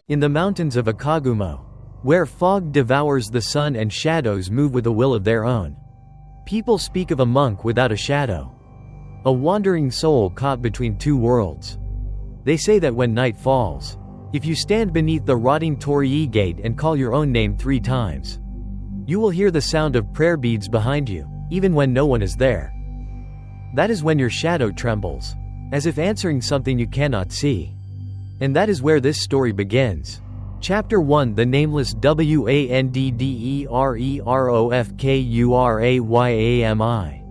In the mountains of Akagumo, where fog devours the sun and shadows move with a will of their own, people speak of a monk without a shadow, a wandering soul caught between two worlds. They say that when night falls, if you stand beneath the rotting Torii gate and call your own name 3 times, you will hear the sound of prayer beads behind you, even when no one is there. That is when your shadow trembles, as if answering something you cannot see. And that is where this story begins. Chapter 1: The Nameless Wandderofkurayami.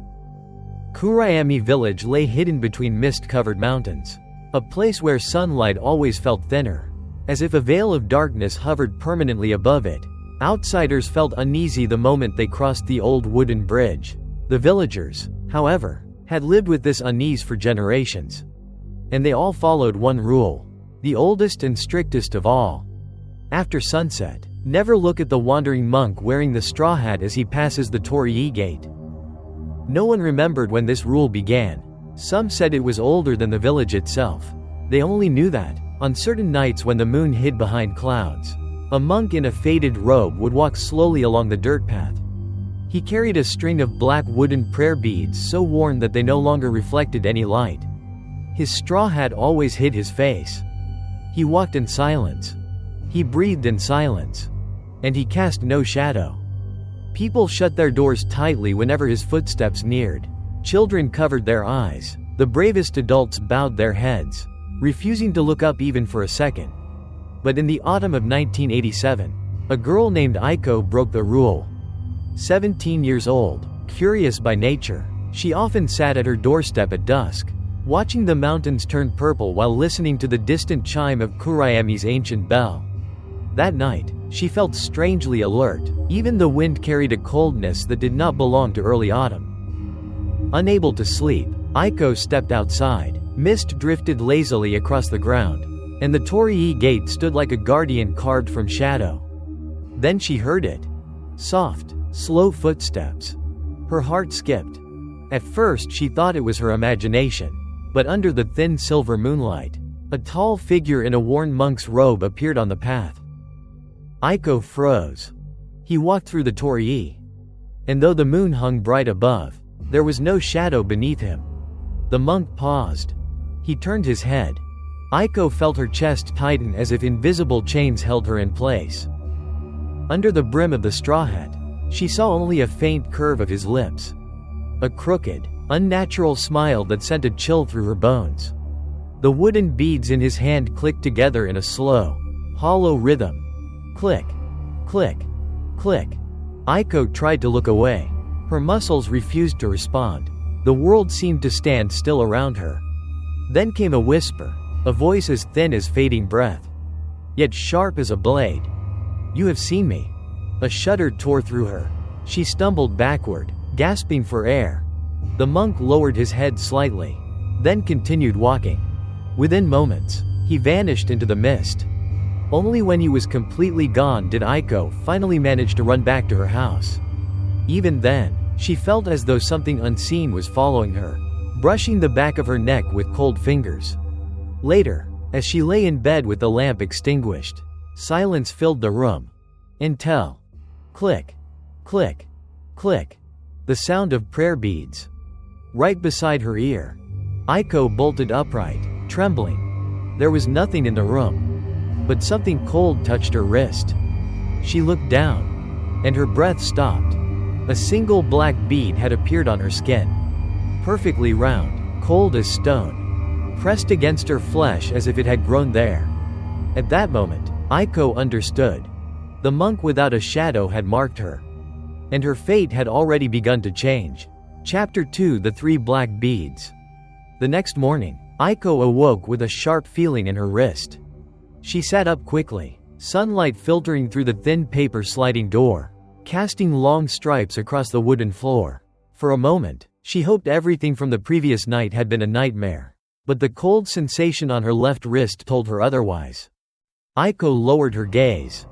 Kurayami village lay hidden between mist-covered mountains, a place where sunlight always felt thinner, as if a veil of darkness hovered permanently above it. Outsiders felt uneasy the moment they crossed the old wooden bridge. The villagers, however, had lived with this unease for generations. And they all followed one rule, the oldest and strictest of all. After sunset, never look at the wandering monk wearing the straw hat as he passes the Torii gate. No one remembered when this rule began. Some said it was older than the village itself. They only knew that, on certain nights when the moon hid behind clouds, a monk in a faded robe would walk slowly along the dirt path. He carried a string of black wooden prayer beads so worn that they no longer reflected any light. His straw hat always hid his face. He walked in silence. He breathed in silence. And he cast no shadow. People shut their doors tightly whenever his footsteps neared. Children covered their eyes. The bravest adults bowed their heads, refusing to look up even for a second. But in the autumn of 1987, a girl named Aiko broke the rule. 17 years old, curious by nature, she often sat at her doorstep at dusk, watching the mountains turn purple while listening to the distant chime of Kurayami's ancient bell. That night, she felt strangely alert. Even the wind carried a coldness that did not belong to early autumn. Unable to sleep, Aiko stepped outside. Mist drifted lazily across the ground, and the Torii gate stood like a guardian carved from shadow. Then she heard it. Soft, slow footsteps. Her heart skipped. At first she thought it was her imagination, but under the thin silver moonlight, a tall figure in a worn monk's robe appeared on the path. Aiko froze. He walked through the Torii, and though the moon hung bright above, there was no shadow beneath him. The monk paused. He turned his head. Aiko felt her chest tighten as if invisible chains held her in place. Under the brim of the straw hat, she saw only a faint curve of his lips. A crooked, unnatural smile that sent a chill through her bones. The wooden beads in his hand clicked together in a slow, hollow rhythm. Click, click, click. Aiko tried to look away. Her muscles refused to respond. The world seemed to stand still around her. Then came a whisper, a voice as thin as fading breath, yet sharp as a blade. "You have seen me." A shudder tore through her. She stumbled backward, gasping for air. The monk lowered his head slightly, then continued walking. Within moments, he vanished into the mist. Only when he was completely gone did Aiko finally manage to run back to her house. Even then, she felt as though something unseen was following her, brushing the back of her neck with cold fingers. Later, as she lay in bed with the lamp extinguished, silence filled the room. Until, click, click, click, the sound of prayer beads. Right beside her ear, Aiko bolted upright, trembling. There was nothing in the room, but something cold touched her wrist. She looked down, and her breath stopped. A single black bead had appeared on her skin. Perfectly round, cold as stone, pressed against her flesh as if it had grown there. At that moment, Aiko understood. The monk without a shadow had marked her, and her fate had already begun to change. Chapter 2: The 3 Black Beads. The next morning, Aiko awoke with a sharp feeling in her wrist. She sat up quickly, sunlight filtering through the thin paper sliding door, casting long stripes across the wooden floor. For a moment, she hoped everything from the previous night had been a nightmare, but the cold sensation on her left wrist told her otherwise. Aiko lowered her gaze.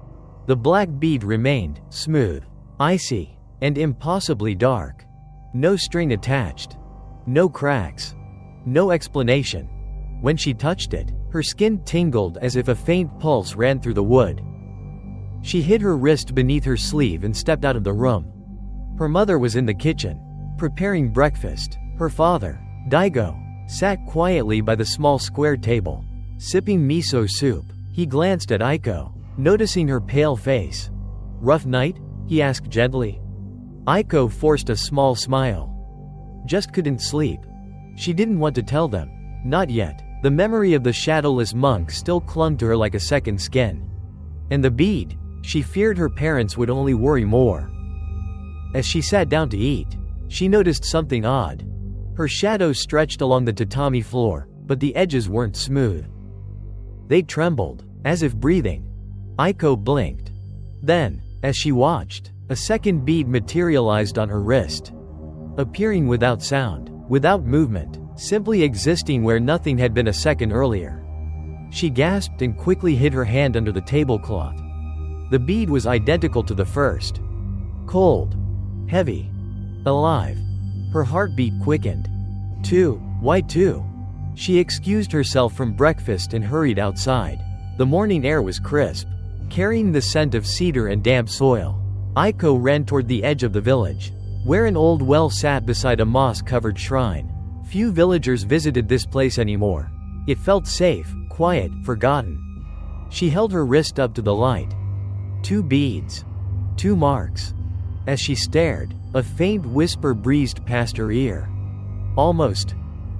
The black bead remained, smooth, icy, and impossibly dark. No string attached. No cracks. No explanation. When she touched it, Her skin tingled as if a faint pulse ran through the wood. She hid her wrist beneath her sleeve and stepped out of the room. Her mother was in the kitchen, preparing breakfast. Her father, Daigo, sat quietly by the small square table, sipping miso soup. He glanced at Aiko, noticing her pale face. "Rough night?" he asked gently. Aiko forced a small smile. "Just couldn't sleep." She didn't want to tell them. Not yet. The memory of the Shadowless Monk still clung to her like a second skin. And the bead, she feared her parents would only worry more. As she sat down to eat, she noticed something odd. Her shadow stretched along the tatami floor, but the edges weren't smooth. They trembled, as if breathing. Aiko blinked. Then, as she watched, a second bead materialized on her wrist. Appearing without sound, without movement, simply existing where nothing had been a second earlier. She gasped and quickly hid her hand under the tablecloth. The bead was identical to the first. Cold. Heavy. Alive. Her heartbeat quickened. "Two? Why two?" She excused herself from breakfast and hurried outside. The morning air was crisp, carrying the scent of cedar and damp soil. Aiko ran toward the edge of the village, where an old well sat beside a moss-covered shrine. Few villagers visited this place anymore. It felt safe, quiet, forgotten. She held her wrist up to the light. 2 beads. 2 marks. As she stared, a faint whisper breezed past her ear. "Almost."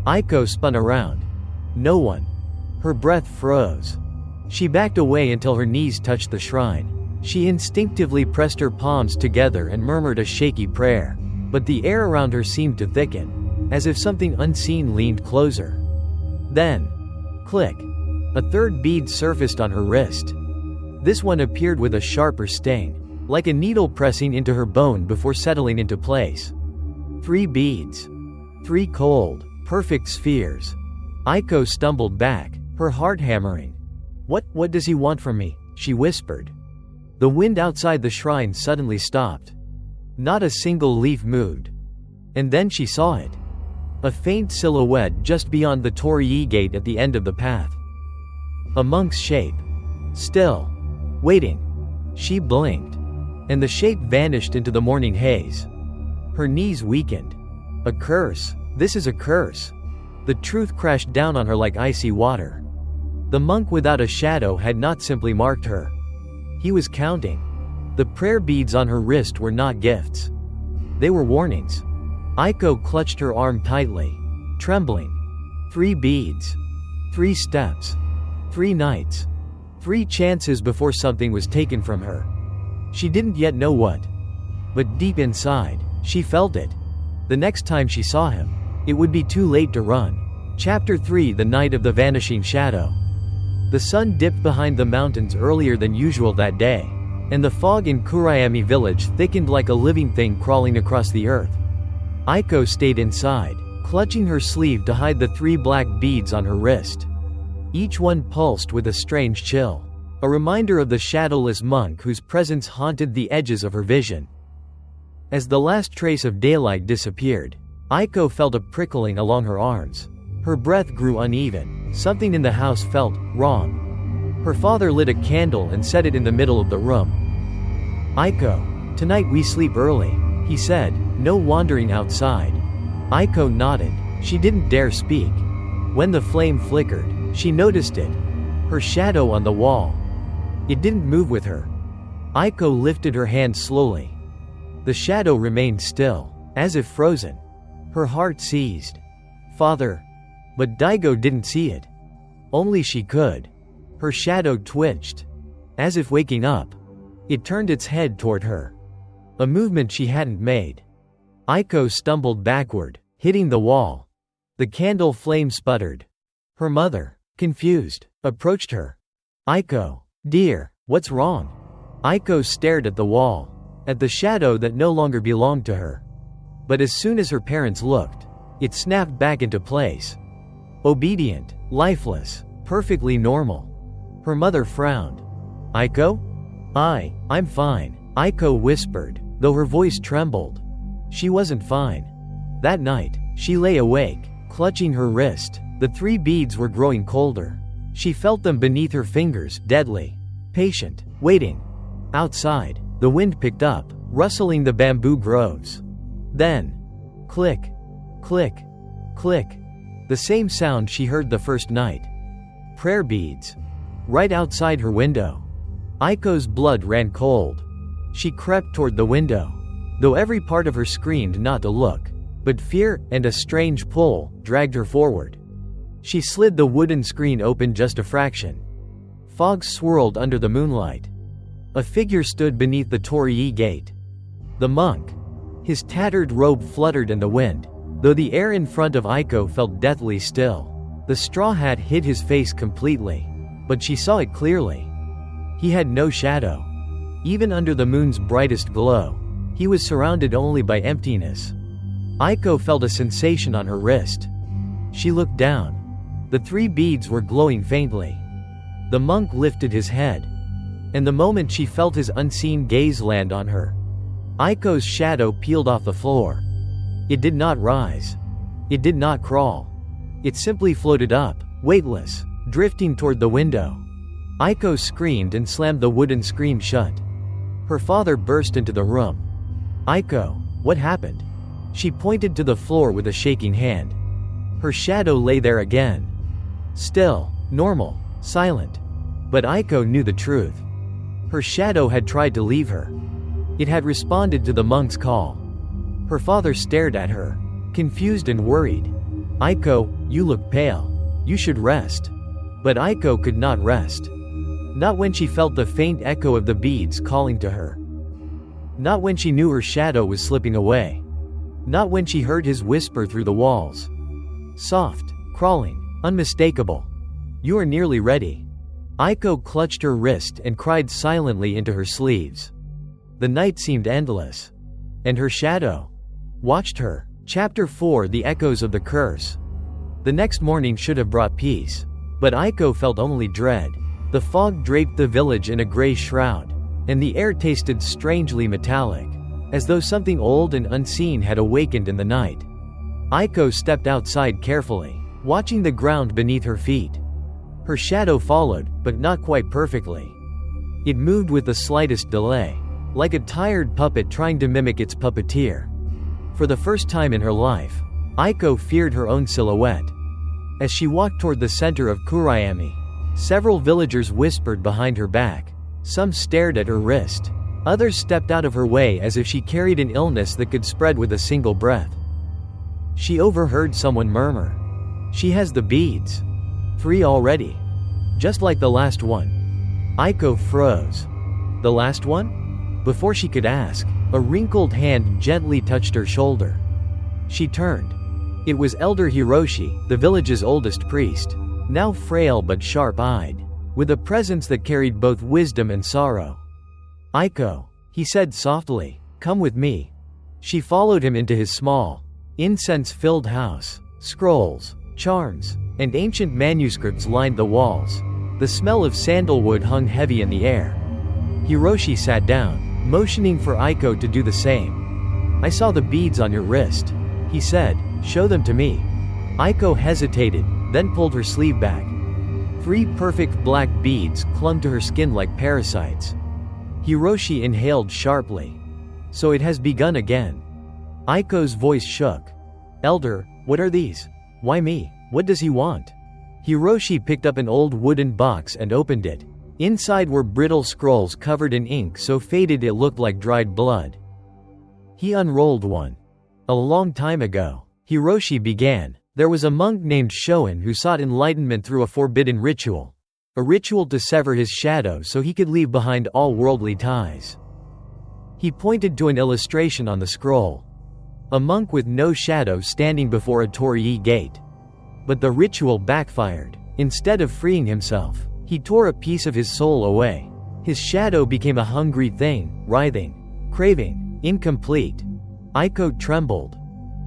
Aiko spun around. No one. Her breath froze. She backed away until her knees touched the shrine. She instinctively pressed her palms together and murmured a shaky prayer. But the air around her seemed to thicken, as if something unseen leaned closer. Then, click, a third bead surfaced on her wrist. This one appeared with a sharper sting, like a needle pressing into her bone before settling into place. 3 beads. 3 cold, perfect spheres. Aiko stumbled back, her heart hammering. What does he want from me?" she whispered. The wind outside the shrine suddenly stopped. Not a single leaf moved. And then she saw it. A faint silhouette just beyond the Torii gate at the end of the path. A monk's shape. Still. Waiting. She blinked. And the shape vanished into the morning haze. Her knees weakened. A curse. This is a curse. The truth crashed down on her like icy water. The monk without a shadow had not simply marked her. He was counting. The prayer beads on her wrist were not gifts. They were warnings. Aiko clutched her arm tightly, trembling. 3 beads. 3 steps. 3 nights. 3 chances before something was taken from her. She didn't yet know what. But deep inside, she felt it. The next time she saw him, it would be too late to run. Chapter 3: The Night of the Vanishing Shadow. The sun dipped behind the mountains earlier than usual that day, and the fog in Kurayami village thickened like a living thing crawling across the earth. Aiko stayed inside, clutching her sleeve to hide the 3 black beads on her wrist. Each one pulsed with a strange chill, a reminder of the Shadowless Monk whose presence haunted the edges of her vision. As the last trace of daylight disappeared, Aiko felt a prickling along her arms. Her breath grew uneven. Something in the house felt wrong. Her father lit a candle and set it in the middle of the room. "Aiko, tonight we sleep early," he said, "no wandering outside." Aiko nodded. She didn't dare speak. When the flame flickered, she noticed it. Her shadow on the wall. It didn't move with her. Aiko lifted her hand slowly. The shadow remained still, as if frozen. Her heart seized. "Father." But Daigo didn't see it. Only she could. Her shadow twitched. As if waking up. It turned its head toward her. A movement she hadn't made. Aiko stumbled backward, hitting the wall. The candle flame sputtered. Her mother, confused, approached her. "Aiko, dear, what's wrong?" Aiko stared at the wall, at the shadow that no longer belonged to her. But as soon as her parents looked, it snapped back into place. Obedient, lifeless, perfectly normal. Her mother frowned. "Aiko?" I'm fine," Aiko whispered, though her voice trembled. She wasn't fine. That night, she lay awake, clutching her wrist. The 3 beads were growing colder. She felt them beneath her fingers, deadly, patient, waiting. Outside, the wind picked up, rustling the bamboo groves. Then, click, click, click, the same sound she heard the first night. Prayer beads. Right outside her window. Aiko's blood ran cold. She crept toward the window, though every part of her screamed not to look, but fear and a strange pull dragged her forward. She slid the wooden screen open just a fraction. Fog swirled under the moonlight. A figure stood beneath the Torii gate. The monk. His tattered robe fluttered in the wind, though the air in front of Aiko felt deathly still. The straw hat hid his face completely, but she saw it clearly. He had no shadow. Even under the moon's brightest glow, he was surrounded only by emptiness. Aiko felt a sensation on her wrist. She looked down. The 3 beads were glowing faintly. The monk lifted his head, and the moment she felt his unseen gaze land on her, Aiko's shadow peeled off the floor. It did not rise. It did not crawl. It simply floated up, weightless, drifting toward the window. Aiko screamed and slammed the wooden screen shut. Her father burst into the room. "Aiko, what happened?" She pointed to the floor with a shaking hand. Her shadow lay there again. Still, normal, silent. But Aiko knew the truth. Her shadow had tried to leave her. It had responded to the monk's call. Her father stared at her, confused and worried. "Aiko, you look pale. You should rest." But Aiko could not rest. Not when she felt the faint echo of the beads calling to her. Not when she knew her shadow was slipping away. Not when she heard his whisper through the walls. Soft, crawling, unmistakable. "You are nearly ready." Aiko clutched her wrist and cried silently into her sleeves. The night seemed endless. And her shadow watched her. Chapter 4: The Echoes of the Curse. The next morning should have brought peace. But Aiko felt only dread. The fog draped the village in a gray shroud, and the air tasted strangely metallic, as though something old and unseen had awakened in the night. Aiko stepped outside carefully, watching the ground beneath her feet. Her shadow followed, but not quite perfectly. It moved with the slightest delay, like a tired puppet trying to mimic its puppeteer. For the first time in her life, Aiko feared her own silhouette. As she walked toward the center of Kurayami, several villagers whispered behind her back. Some stared at her wrist. Others stepped out of her way as if she carried an illness that could spread with a single breath. She overheard someone murmur, "She has the beads. 3 already. Just like the last one." Aiko froze. The last one? Before she could ask, a wrinkled hand gently touched her shoulder. She turned. It was Elder Hiroshi, the village's oldest priest, now frail but sharp-eyed, with a presence that carried both wisdom and sorrow. "Aiko," he said softly, "come with me." She followed him into his small, incense-filled house. Scrolls, charms, and ancient manuscripts lined the walls. The smell of sandalwood hung heavy in the air. Hiroshi sat down, motioning for Aiko to do the same. "I saw the beads on your wrist," he said. "Show them to me." Aiko hesitated, then pulled her sleeve back. 3 perfect black beads clung to her skin like parasites. Hiroshi inhaled sharply. "So it has begun again." Aiko's voice shook. "Elder, what are these? Why me? What does he want?" Hiroshi picked up an old wooden box and opened it. Inside were brittle scrolls covered in ink so faded it looked like dried blood. He unrolled one. "A long time ago," Hiroshi began, "there was a monk named Shōen who sought enlightenment through a forbidden ritual. A ritual to sever his shadow so he could leave behind all worldly ties." He pointed to an illustration on the scroll. A monk with no shadow standing before a Torii gate. But the ritual backfired. Instead of freeing himself, he tore a piece of his soul away. His shadow became a hungry thing, writhing, craving, incomplete. Aiko trembled.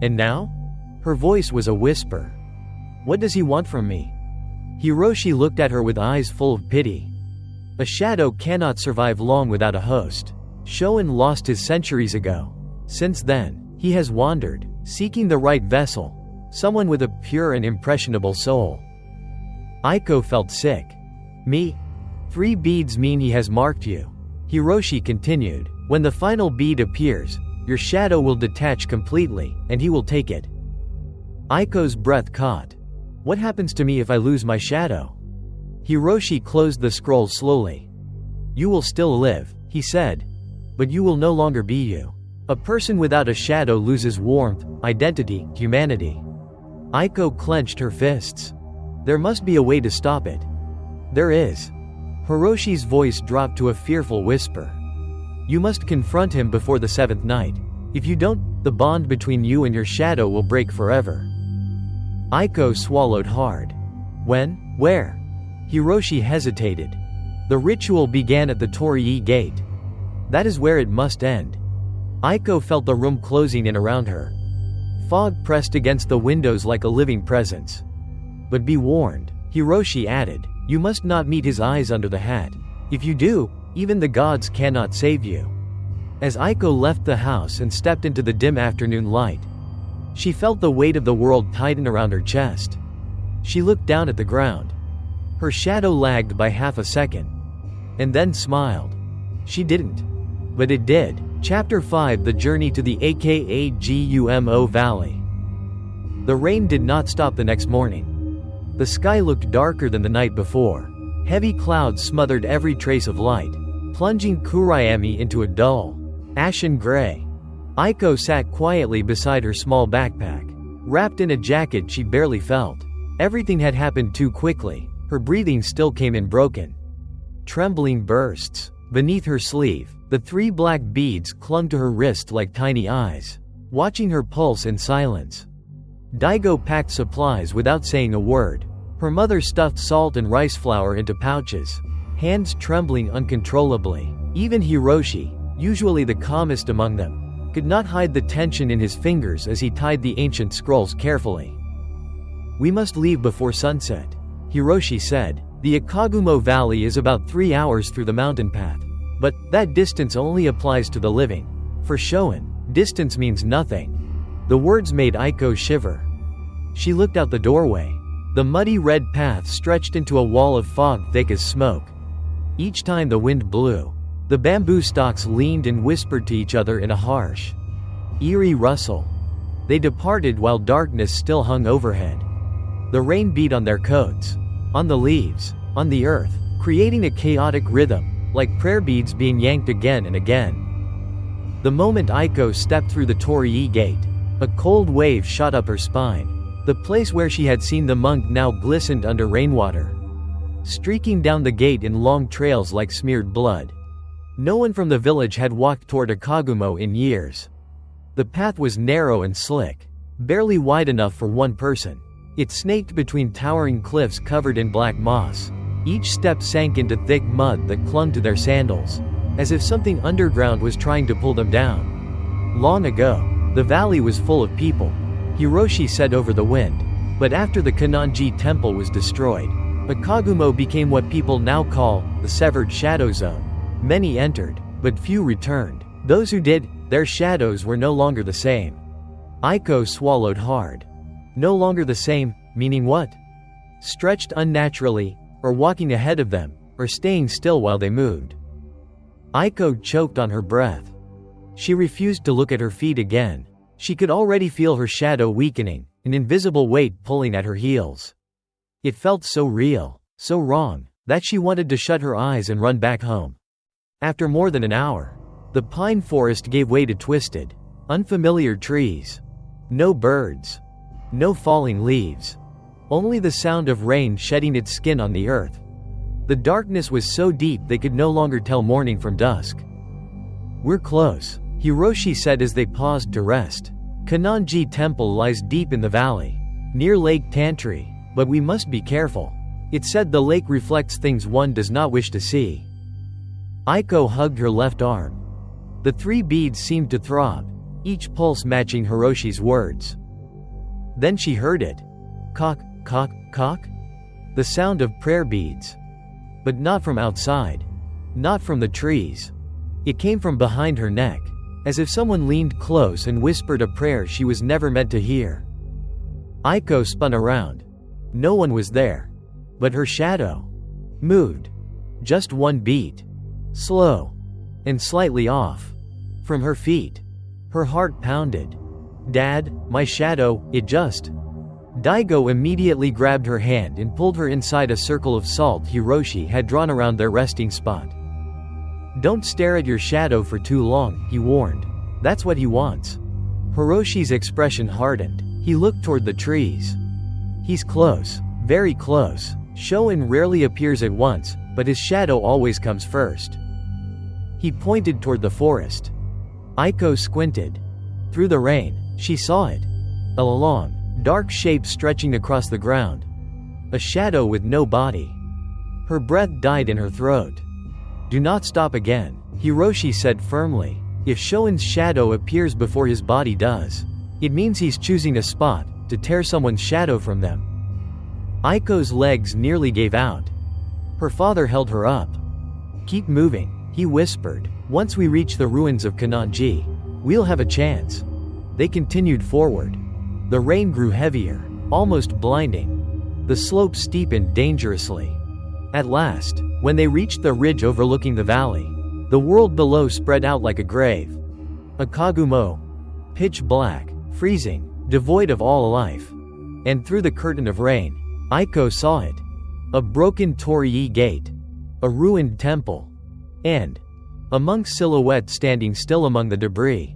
"And now?" Her voice was a whisper. "What does he want from me?" Hiroshi looked at her with eyes full of pity. "A shadow cannot survive long without a host. Shōen lost his centuries ago. Since then, he has wandered, seeking the right vessel, someone with a pure and impressionable soul." Aiko felt sick. Me? 3 beads mean he has marked you. Hiroshi continued. When the final bead appears, your shadow will detach completely, and he will take it. Aiko's breath caught. What happens to me if I lose my shadow? Hiroshi closed the scroll slowly. You will still live, he said. But you will no longer be you. A person without a shadow loses warmth, identity, humanity. Aiko clenched her fists. There must be a way to stop it. There is. Hiroshi's voice dropped to a fearful whisper. You must confront him before the 7th night. If you don't, the bond between you and your shadow will break forever. Aiko swallowed hard. When? Where? Hiroshi hesitated. The ritual began at the Torii gate. That is where it must end. Aiko felt the room closing in around her. Fog pressed against the windows like a living presence. But be warned, Hiroshi added, you must not meet his eyes under the hat. If you do, even the gods cannot save you. As Aiko left the house and stepped into the dim afternoon light, she felt the weight of the world tighten around her chest. She looked down at the ground. Her shadow lagged by half a second. And then smiled. She didn't. But it did. Chapter 5: The Journey to the Akagumo Valley. The rain did not stop the next morning. The sky looked darker than the night before. Heavy clouds smothered every trace of light, plunging Kurayami into a dull, ashen gray. Aiko sat quietly beside her small backpack, wrapped in a jacket she barely felt. Everything had happened too quickly. Her breathing still came in broken, trembling bursts. Beneath her sleeve, the 3 black beads clung to her wrist like tiny eyes, watching her pulse in silence. Daigo packed supplies without saying a word. Her mother stuffed salt and rice flour into pouches, hands trembling uncontrollably. Even Hiroshi, usually the calmest among them, could not hide the tension in his fingers as he tied the ancient scrolls carefully. We must leave before sunset, Hiroshi said. The Akagumo Valley is about 3 hours through the mountain path. But that distance only applies to the living. For Shōen, distance means nothing. The words made Aiko shiver. She looked out the doorway. The muddy red path stretched into a wall of fog thick as smoke. Each time the wind blew, the bamboo stalks leaned and whispered to each other in a harsh, eerie rustle. They departed while darkness still hung overhead. The rain beat on their coats, on the leaves, on the earth, creating a chaotic rhythm, like prayer beads being yanked again and again. The moment Aiko stepped through the Torii gate, a cold wave shot up her spine. The place where she had seen the monk now glistened under rainwater, streaking down the gate in long trails like smeared blood. No one from the village had walked toward Akagumo in years. The path was narrow and slick, barely wide enough for one person. It snaked between towering cliffs covered in black moss. Each step sank into thick mud that clung to their sandals, as if something underground was trying to pull them down. Long ago, the valley was full of people, Hiroshi said over the wind. But after the Kannonji temple was destroyed, Akagumo became what people now call the Severed Shadow Zone. Many entered, but few returned. Those who did, their shadows were no longer the same. Aiko swallowed hard. No longer the same, meaning what? Stretched unnaturally, or walking ahead of them, or staying still while they moved. Aiko choked on her breath. She refused to look at her feet again. She could already feel her shadow weakening, an invisible weight pulling at her heels. It felt so real, so wrong, that she wanted to shut her eyes and run back home. After more than an hour, the pine forest gave way to twisted, unfamiliar trees. No birds. No falling leaves. Only the sound of rain shedding its skin on the earth. The darkness was so deep they could no longer tell morning from dusk. We're close, Hiroshi said as they paused to rest. Kannonji Temple lies deep in the valley, near Lake Tantri, but we must be careful. It said the lake reflects things one does not wish to see. Aiko hugged her left arm. The 3 beads seemed to throb, each pulse matching Hiroshi's words. Then she heard it. Cock, cock, cock? The sound of prayer beads. But not from outside. Not from the trees. It came from behind her neck, as if someone leaned close and whispered a prayer she was never meant to hear. Aiko spun around. No one was there. But her shadow moved. Just one beat. Slow. And slightly off. From her feet. Her heart pounded. "Dad, my shadow, it just..." Daigo immediately grabbed her hand and pulled her inside a circle of salt Hiroshi had drawn around their resting spot. "Don't stare at your shadow for too long," he warned. "That's what he wants." Hiroshi's expression hardened. He looked toward the trees. "He's close. Very close. Shōen rarely appears at once, but his shadow always comes first." He pointed toward the forest. Aiko squinted. Through the rain, she saw it. A long, dark shape stretching across the ground. A shadow with no body. Her breath died in her throat. "Do not stop again," Hiroshi said firmly. "If Shōen's shadow appears before his body does, it means he's choosing a spot to tear someone's shadow from them." Aiko's legs nearly gave out. Her father held her up. "Keep moving," he whispered. "Once we reach the ruins of Kannonji, we'll have a chance." They continued forward. The rain grew heavier, almost blinding. The slope steepened dangerously. At last, when they reached the ridge overlooking the valley, the world below spread out like a grave. Akagumo. Pitch black, freezing, devoid of all life. And through the curtain of rain, Aiko saw it. A broken Torii gate. A ruined temple. And a monk silhouette standing still among the debris.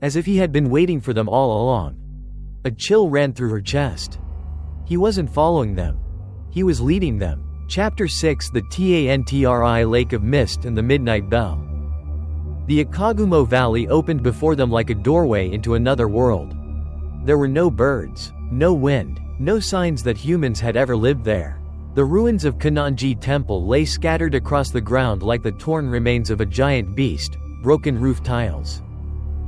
As if he had been waiting for them all along. A chill ran through her chest. He wasn't following them. He was leading them. Chapter 6: The Tantri Lake of Mist and the Midnight Bell. The Akagumo Valley opened before them like a doorway into another world. There were no birds, no wind, no signs that humans had ever lived there. The ruins of Kannonji Temple lay scattered across the ground like the torn remains of a giant beast, broken roof tiles.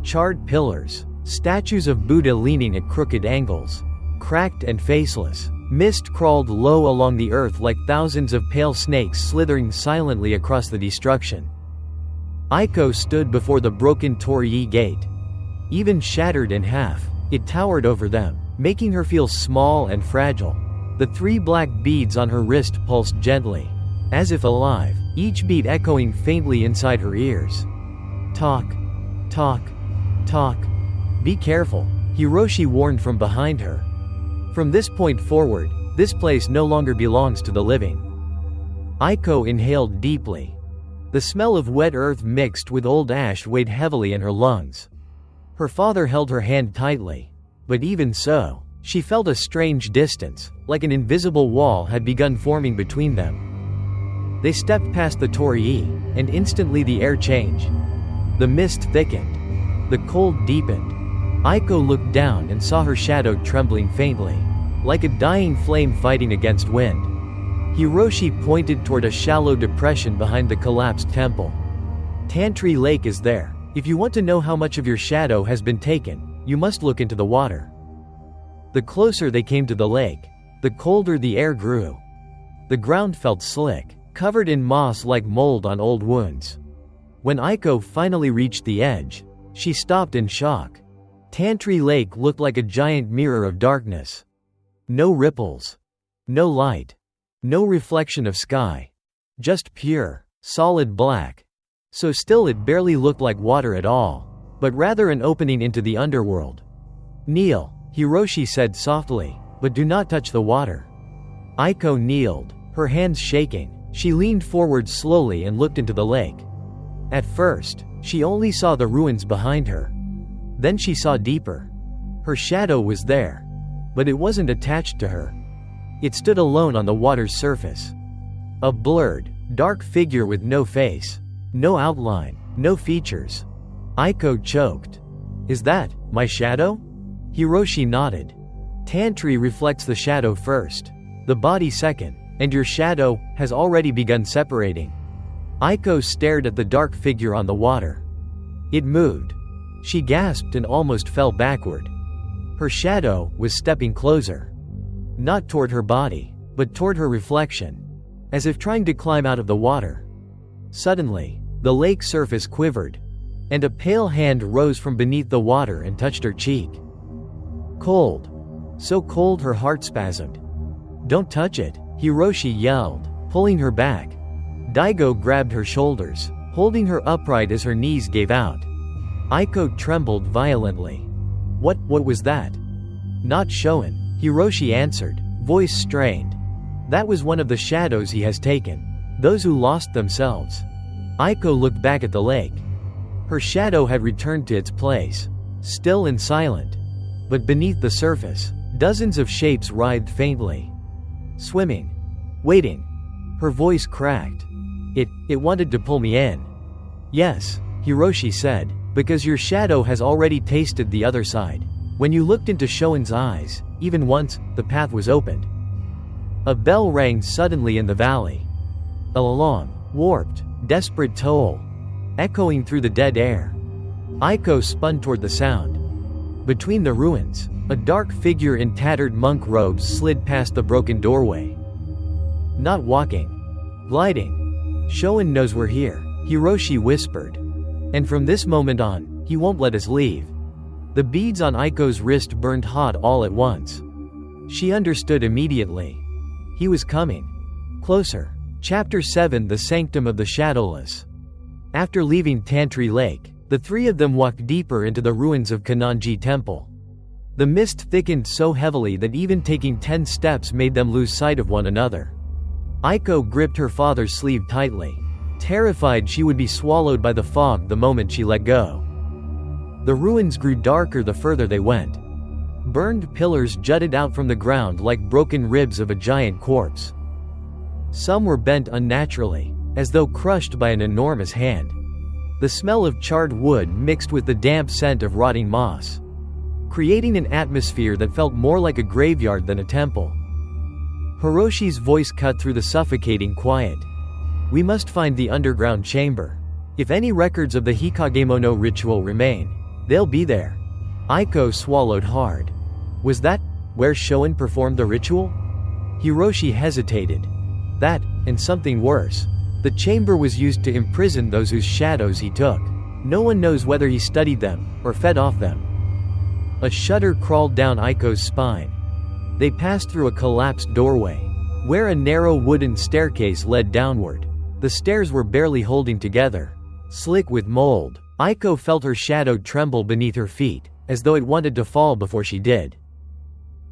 Charred pillars, statues of Buddha leaning at crooked angles. Cracked and faceless. Mist crawled low along the earth like thousands of pale snakes slithering silently across the destruction. Aiko stood before the broken Torii gate. Even shattered in half, it towered over them, making her feel small and fragile. The 3 black beads on her wrist pulsed gently, as if alive, each beat echoing faintly inside her ears. "Talk. Talk. Talk. Be careful," Hiroshi warned from behind her. "From this point forward, this place no longer belongs to the living." Aiko inhaled deeply. The smell of wet earth mixed with old ash weighed heavily in her lungs. Her father held her hand tightly. But even so, she felt a strange distance, like an invisible wall had begun forming between them. They stepped past the Torii, and instantly the air changed. The mist thickened. The cold deepened. Aiko looked down and saw her shadow trembling faintly, like a dying flame fighting against wind. Hiroshi pointed toward a shallow depression behind the collapsed temple. "Tantri Lake is there. If you want to know how much of your shadow has been taken, you must look into the water." The closer they came to the lake, the colder the air grew. The ground felt slick, covered in moss like mold on old wounds. When Aiko finally reached the edge, she stopped in shock. Tantri Lake looked like a giant mirror of darkness. No ripples. No light. No reflection of sky. Just pure, solid black. So still it barely looked like water at all, but rather an opening into the underworld. "Kneel," Hiroshi said softly, "but do not touch the water." Aiko kneeled, her hands shaking. She leaned forward slowly and looked into the lake. At first, she only saw the ruins behind her. Then she saw deeper. Her shadow was there, but it wasn't attached to her. It stood alone on the water's surface. A blurred, dark figure with no face, no outline, no features. Aiko choked. "Is that my shadow?" Hiroshi nodded. "Tantri reflects the shadow first, the body second, and your shadow has already begun separating." Aiko stared at the dark figure on the water. It moved. She gasped and almost fell backward. Her shadow was stepping closer. Not toward her body, but toward her reflection, as if trying to climb out of the water. Suddenly, the lake surface quivered, and a pale hand rose from beneath the water and touched her cheek. Cold. So cold her heart spasmed. "Don't touch it," Hiroshi yelled, pulling her back. Daigo grabbed her shoulders, holding her upright as her knees gave out. Aiko trembled violently. What was that? Not Shōen, Hiroshi answered, voice strained. That was one of the shadows he has taken. Those who lost themselves. Aiko looked back at the lake. Her shadow had returned to its place, still and silent. But beneath the surface, dozens of shapes writhed faintly. Swimming. Waiting. Her voice cracked. It wanted to pull me in. Yes, Hiroshi said, because your shadow has already tasted the other side. When you looked into Shōen's eyes, even once, the path was opened. A bell rang suddenly in the valley. A long, warped, desperate toll, echoing through the dead air. Aiko spun toward the sound. Between the ruins, a dark figure in tattered monk robes slid past the broken doorway. Not walking. Gliding. Shōen knows we're here, Hiroshi whispered. And from this moment on, he won't let us leave. The beads on Aiko's wrist burned hot all at once. She understood immediately. He was coming. Closer. Chapter 7 The Sanctum of the Shadowless. After leaving Tantri Lake, the three of them walked deeper into the ruins of Kannonji Temple. The mist thickened so heavily that even taking 10 steps made them lose sight of one another. Aiko gripped her father's sleeve tightly, terrified she would be swallowed by the fog the moment she let go. The ruins grew darker the further they went. Burned pillars jutted out from the ground like broken ribs of a giant corpse. Some were bent unnaturally, as though crushed by an enormous hand. The smell of charred wood mixed with the damp scent of rotting moss, creating an atmosphere that felt more like a graveyard than a temple. Hiroshi's voice cut through the suffocating quiet. We must find the underground chamber. If any records of the Hikagemono ritual remain, they'll be there. Aiko swallowed hard. Was that where Shōen performed the ritual? Hiroshi hesitated. That, and something worse. The chamber was used to imprison those whose shadows he took. No one knows whether he studied them, or fed off them. A shudder crawled down Aiko's spine. They passed through a collapsed doorway, where a narrow wooden staircase led downward. The stairs were barely holding together, slick with mold. Aiko felt her shadow tremble beneath her feet, as though it wanted to fall before she did.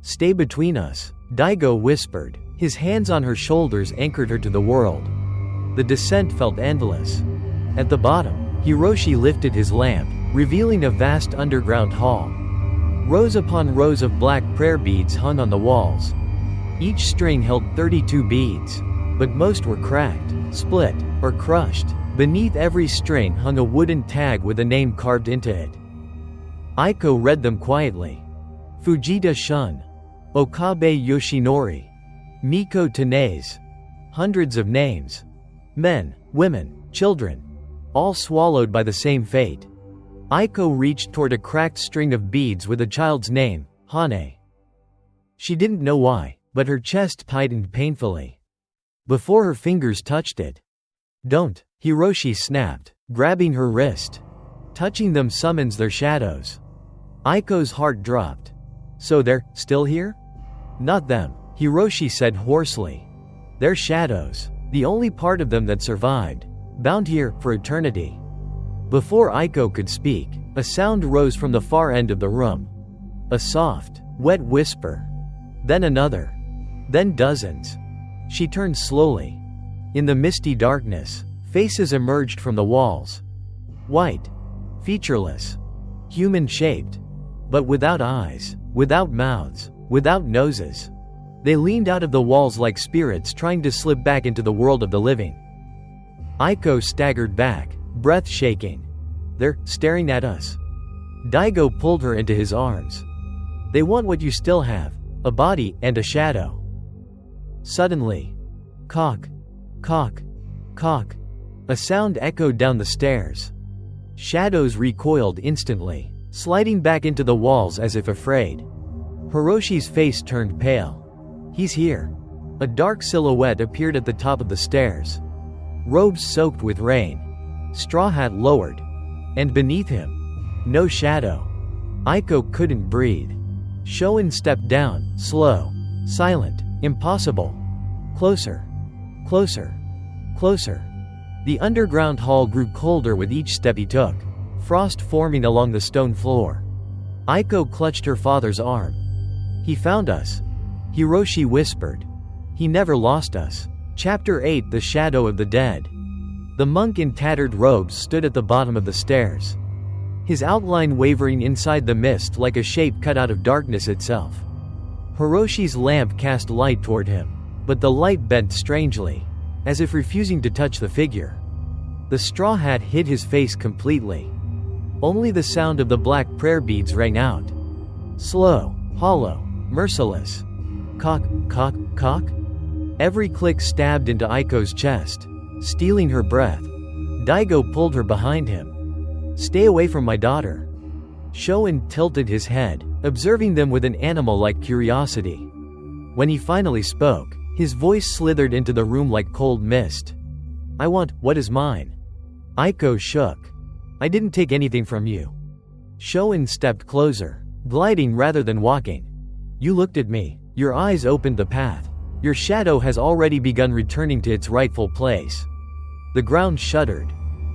Stay between us, Daigo whispered. His hands on her shoulders anchored her to the world. The descent felt endless. At the bottom, Hiroshi lifted his lamp, revealing a vast underground hall. Rows upon rows of black prayer beads hung on the walls. Each string held 32 beads, but most were cracked, split, or crushed. Beneath every string hung a wooden tag with a name carved into it. Aiko read them quietly. Fujita Shun. Okabe Yoshinori. Miko Tanase. Hundreds of names. Men, women, children. All swallowed by the same fate. Aiko reached toward a cracked string of beads with a child's name, Hane. She didn't know why, but her chest tightened painfully. Before her fingers touched it. Don't, Hiroshi snapped, grabbing her wrist. Touching them summons their shadows. Aiko's heart dropped. So they're still here? Not them, Hiroshi said hoarsely. They're shadows, the only part of them that survived, bound here for eternity. Before Aiko could speak, a sound rose from the far end of the room. A soft, wet whisper. Then another. Then dozens. She turned slowly. In the misty darkness, faces emerged from the walls. White. Featureless. Human-shaped. But without eyes, without mouths, without noses. They leaned out of the walls like spirits trying to slip back into the world of the living. Aiko staggered back, breath shaking. They're staring at us. Daigo pulled her into his arms. They want what you still have, a body and a shadow. Suddenly, cock, cock, cock. A sound echoed down the stairs. Shadows recoiled instantly, sliding back into the walls as if afraid. Hiroshi's face turned pale. He's here. A dark silhouette appeared at the top of the stairs. Robes soaked with rain. Straw hat lowered. And beneath him, no shadow. Aiko couldn't breathe. Shōen stepped down, slow, silent, impossible. Closer. Closer. Closer. The underground hall grew colder with each step he took, frost forming along the stone floor. Aiko clutched her father's arm. He found us. Hiroshi whispered. He never lost us. Chapter 8 The Shadow of the Dead. The monk in tattered robes stood at the bottom of the stairs, his outline wavering inside the mist like a shape cut out of darkness itself. Hiroshi's lamp cast light toward him, but the light bent strangely, as if refusing to touch the figure. The straw hat hid his face completely. Only the sound of the black prayer beads rang out. Slow, hollow, merciless. Cock, cock, cock. Every click stabbed into Aiko's chest, stealing her breath. Daigo pulled her behind him. Stay away from my daughter. Shōen tilted his head, observing them with an animal-like curiosity. When he finally spoke, his voice slithered into the room like cold mist. I want what is mine. Aiko shook. I didn't take anything from you. Shōen stepped closer, gliding rather than walking. You looked at me. Your eyes opened the path. Your shadow has already begun returning to its rightful place. The ground shuddered.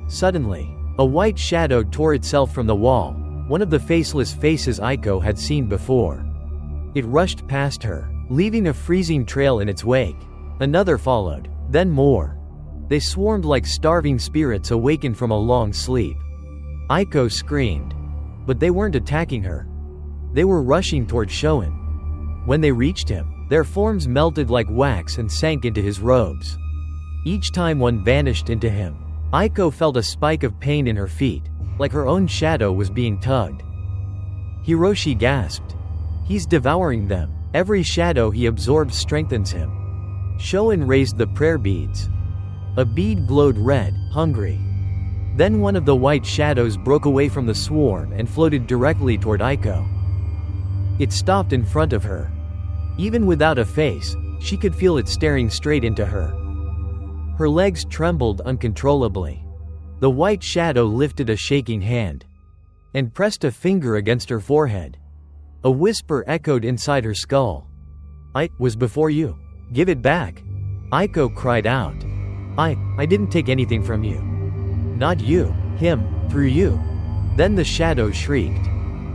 Suddenly, a white shadow tore itself from the wall, one of the faceless faces Aiko had seen before. It rushed past her, leaving a freezing trail in its wake. Another followed, then more. They swarmed like starving spirits awakened from a long sleep. Aiko screamed. But they weren't attacking her. They were rushing toward Shōen. When they reached him, their forms melted like wax and sank into his robes. Each time one vanished into him, Aiko felt a spike of pain in her feet, like her own shadow was being tugged. Hiroshi gasped. He's devouring them. Every shadow he absorbs strengthens him. Shōen raised the prayer beads. A bead glowed red, hungry. Then one of the white shadows broke away from the swarm and floated directly toward Aiko. It stopped in front of her. Even without a face, she could feel it staring straight into her. Her legs trembled uncontrollably. The white shadow lifted a shaking hand and pressed a finger against her forehead. A whisper echoed inside her skull. I was before you. Give it back. Aiko cried out. I didn't take anything from you. Not you, him, through you. Then the shadow shrieked.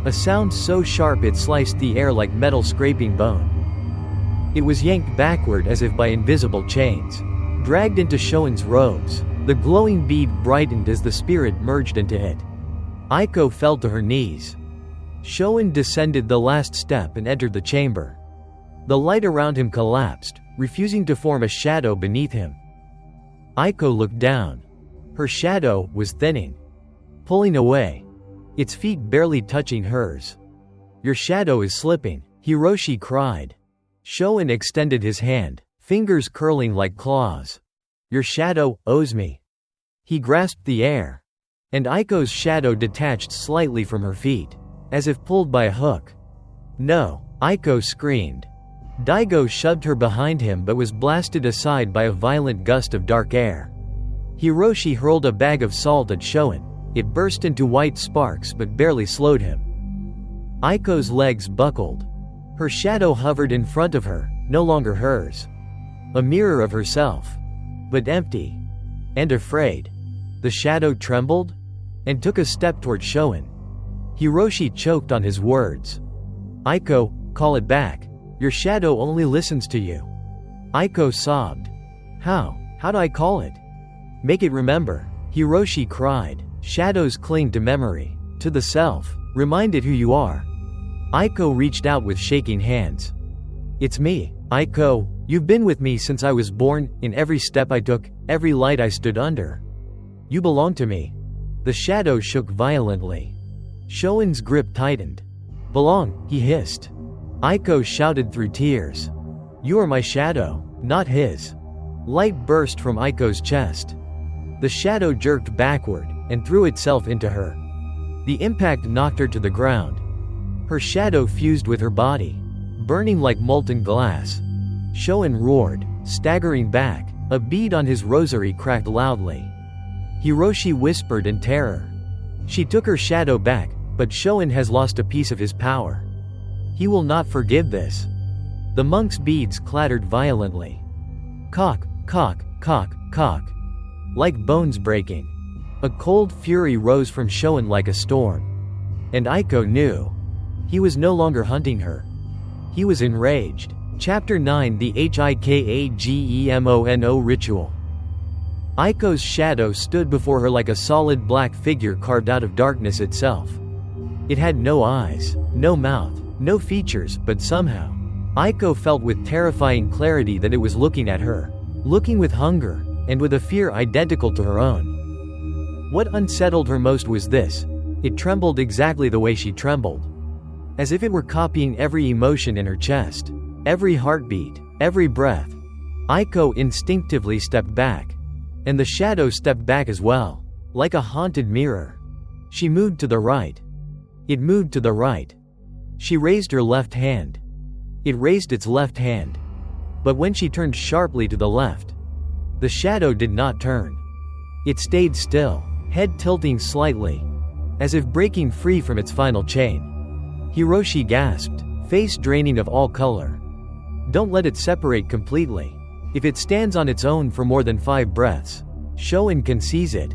A sound so sharp it sliced the air like metal scraping bone. It was yanked backward as if by invisible chains, dragged into Shōen's robes. The glowing bead brightened as the spirit merged into it. Aiko fell to her knees. Shōen descended the last step and entered the chamber. The light around him collapsed, refusing to form a shadow beneath him. Aiko looked down. Her shadow was thinning, pulling away, its feet barely touching hers. Your shadow is slipping, Hiroshi cried. Shōen extended his hand, fingers curling like claws. Your shadow owes me. He grasped the air, and Aiko's shadow detached slightly from her feet, as if pulled by a hook. No, Aiko screamed. Daigo shoved her behind him but was blasted aside by a violent gust of dark air. Hiroshi hurled a bag of salt at Shōen. It burst into white sparks but barely slowed him. Aiko's legs buckled. Her shadow hovered in front of her, no longer hers. A mirror of herself, but empty and afraid. The shadow trembled and took a step toward Shōen. Hiroshi choked on his words. Aiko, call it back. Your shadow only listens to you. Aiko sobbed. How do I call it? Make it remember, Hiroshi cried. Shadows cling to memory, to the self. Remind it who you are. Aiko reached out with shaking hands. It's me, Aiko. You've been with me since I was born, in every step I took, every light I stood under. You belong to me. The shadow shook violently. Shōen's grip tightened. Belong, he hissed. Aiko shouted through tears. You are my shadow, not his. Light burst from Aiko's chest. The shadow jerked backward and threw itself into her. The impact knocked her to the ground. Her shadow fused with her body, burning like molten glass. Shōen roared, staggering back. A bead on his rosary cracked loudly. Hiroshi whispered in terror. She took her shadow back, but Shōen has lost a piece of his power. He will not forgive this. The monk's beads clattered violently. Cock, cock, cock, cock. Like bones breaking. A cold fury rose from Shōen like a storm. And Aiko knew. He was no longer hunting her. He was enraged. Chapter 9: The Hikagemono Ritual. Aiko's shadow stood before her like a solid black figure carved out of darkness itself. It had no eyes, no mouth, no features, but somehow, Aiko felt with terrifying clarity that it was looking at her. Looking with hunger, and with a fear identical to her own. What unsettled her most was this: it trembled exactly the way she trembled. As if it were copying every emotion in her chest, every heartbeat, every breath. Aiko instinctively stepped back. And the shadow stepped back as well. Like a haunted mirror. She moved to the right. It moved to the right. She raised her left hand. It raised its left hand. But when she turned sharply to the left, the shadow did not turn. It stayed still, head tilting slightly, as if breaking free from its final chain. Hiroshi gasped, face draining of all color. Don't let it separate completely. If it stands on its own for more than 5 breaths, Shōen can seize it.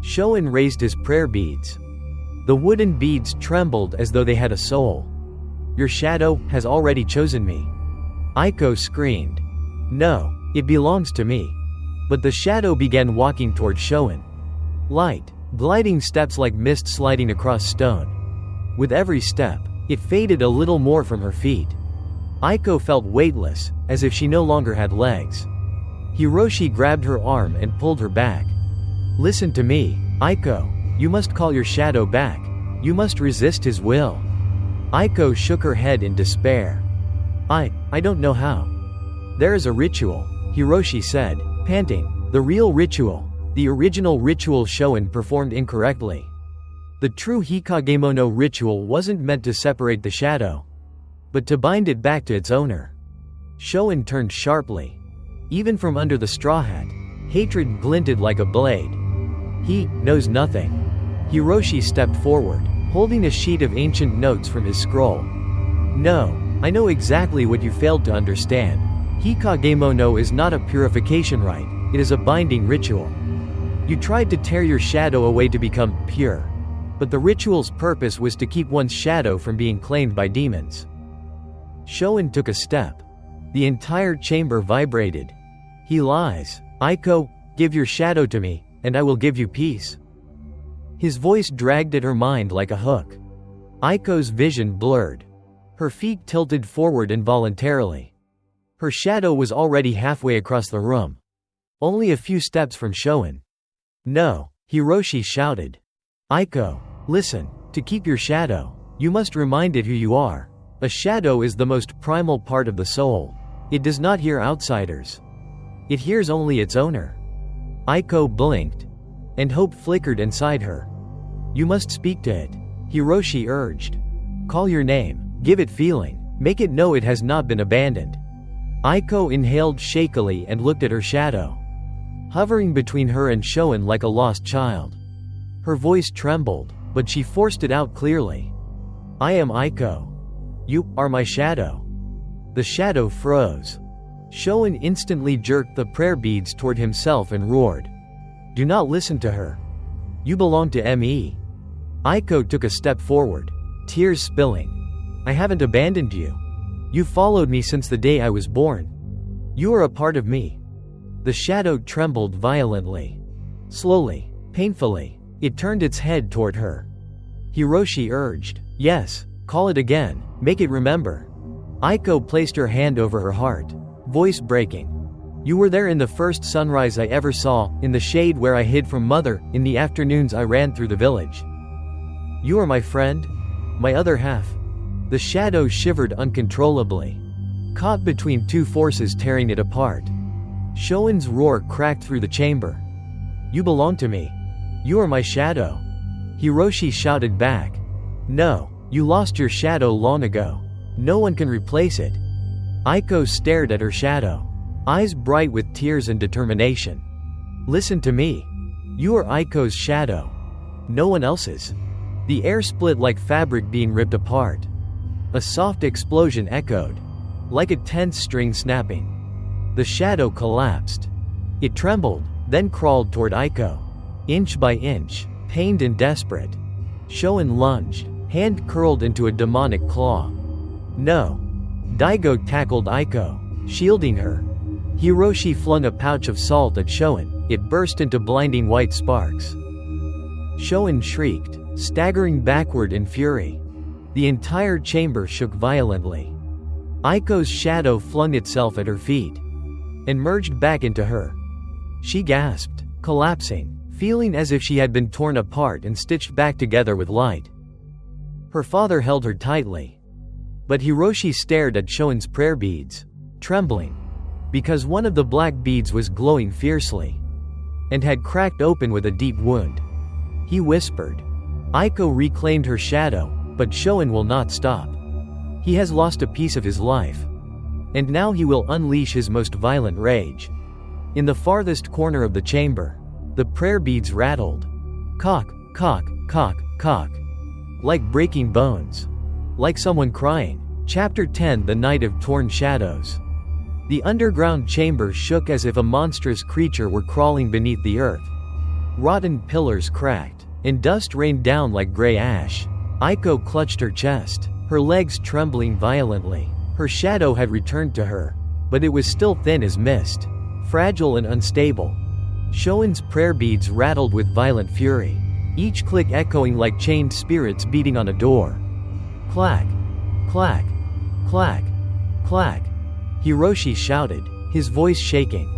Shōen raised his prayer beads. The wooden beads trembled as though they had a soul. Your shadow has already chosen me. Aiko screamed. No, it belongs to me. But the shadow began walking toward Shōen. Light, gliding steps like mist sliding across stone. With every step, it faded a little more from her feet. Aiko felt weightless, as if she no longer had legs. Hiroshi grabbed her arm and pulled her back. Listen to me, Aiko. You must call your shadow back. You must resist his will. Aiko shook her head in despair. I don't know how. There is a ritual, Hiroshi said, panting. The real ritual. The original ritual Shōen performed incorrectly. The true Hikagemono ritual wasn't meant to separate the shadow, but to bind it back to its owner. Shōen turned sharply. Even from under the straw hat, hatred glinted like a blade. He knows nothing. Hiroshi stepped forward, holding a sheet of ancient notes from his scroll. No, I know exactly what you failed to understand. Hikagemono is not a purification rite, it is a binding ritual. You tried to tear your shadow away to become pure. But the ritual's purpose was to keep one's shadow from being claimed by demons. Shōen took a step. The entire chamber vibrated. He lies. Aiko, give your shadow to me, and I will give you peace. His voice dragged at her mind like a hook. Aiko's vision blurred. Her feet tilted forward involuntarily. Her shadow was already halfway across the room. Only a few steps from Shōen. No, Hiroshi shouted. Aiko, listen, to keep your shadow, you must remind it who you are. A shadow is the most primal part of the soul. It does not hear outsiders. It hears only its owner. Aiko blinked, and hope flickered inside her. You must speak to it, Hiroshi urged. Call your name, give it feeling, make it know it has not been abandoned. Aiko inhaled shakily and looked at her shadow, hovering between her and Shōen like a lost child. Her voice trembled, but she forced it out clearly. I am Aiko. You are my shadow. The shadow froze. Shōen instantly jerked the prayer beads toward himself and roared. Do not listen to her. You belong to me. Aiko took a step forward, tears spilling. I haven't abandoned you. You followed me since the day I was born. You are a part of me. The shadow trembled violently. Slowly, painfully, it turned its head toward her. Hiroshi urged, yes, call it again, make it remember. Aiko placed her hand over her heart, voice breaking. You were there in the first sunrise I ever saw, in the shade where I hid from mother, in the afternoons I ran through the village. You are my friend, my other half. The shadow shivered uncontrollably, caught between two forces tearing it apart. Shōen's roar cracked through the chamber. You belong to me. You are my shadow. Hiroshi shouted back. No, you lost your shadow long ago. No one can replace it. Aiko stared at her shadow, eyes bright with tears and determination. Listen to me. You are Aiko's shadow. No one else's. The air split like fabric being ripped apart. A soft explosion echoed, like a tense string snapping. The shadow collapsed. It trembled, then crawled toward Aiko. Inch by inch, pained and desperate. Shōen lunged, hand curled into a demonic claw. No. Daigo tackled Aiko, shielding her. Hiroshi flung a pouch of salt at Shōen. It burst into blinding white sparks. Shōen shrieked, staggering backward in fury. The entire chamber shook violently. Aiko's shadow flung itself at her feet and merged back into her. She gasped, collapsing, feeling as if she had been torn apart and stitched back together with light. Her father held her tightly. But Hiroshi stared at Shōen's prayer beads, trembling, because one of the black beads was glowing fiercely and had cracked open with a deep wound. He whispered. Aiko reclaimed her shadow, but Shōen will not stop. He has lost a piece of his life. And now he will unleash his most violent rage. In the farthest corner of the chamber, the prayer beads rattled. Cock, cock, cock, cock. Like breaking bones. Like someone crying. Chapter 10 The Night of Torn Shadows. The underground chamber shook as if a monstrous creature were crawling beneath the earth. Rotten pillars cracked, and dust rained down like gray ash. Aiko clutched her chest, her legs trembling violently. Her shadow had returned to her, but it was still thin as mist, fragile and unstable. Shōen's prayer beads rattled with violent fury, each click echoing like chained spirits beating on a door. Clack, clack, clack, clack. Hiroshi shouted, his voice shaking.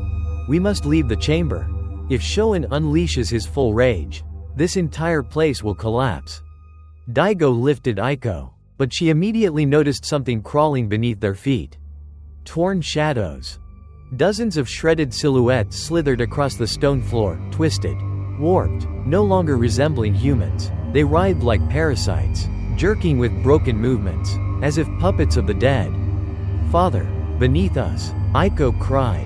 We must leave the chamber. If Shōen unleashes his full rage, this entire place will collapse. Daigo lifted Aiko, but she immediately noticed something crawling beneath their feet. Torn shadows. Dozens of shredded silhouettes slithered across the stone floor, twisted, warped, no longer resembling humans. They writhed like parasites, jerking with broken movements, as if puppets of the dead. Father, beneath us, Aiko cried.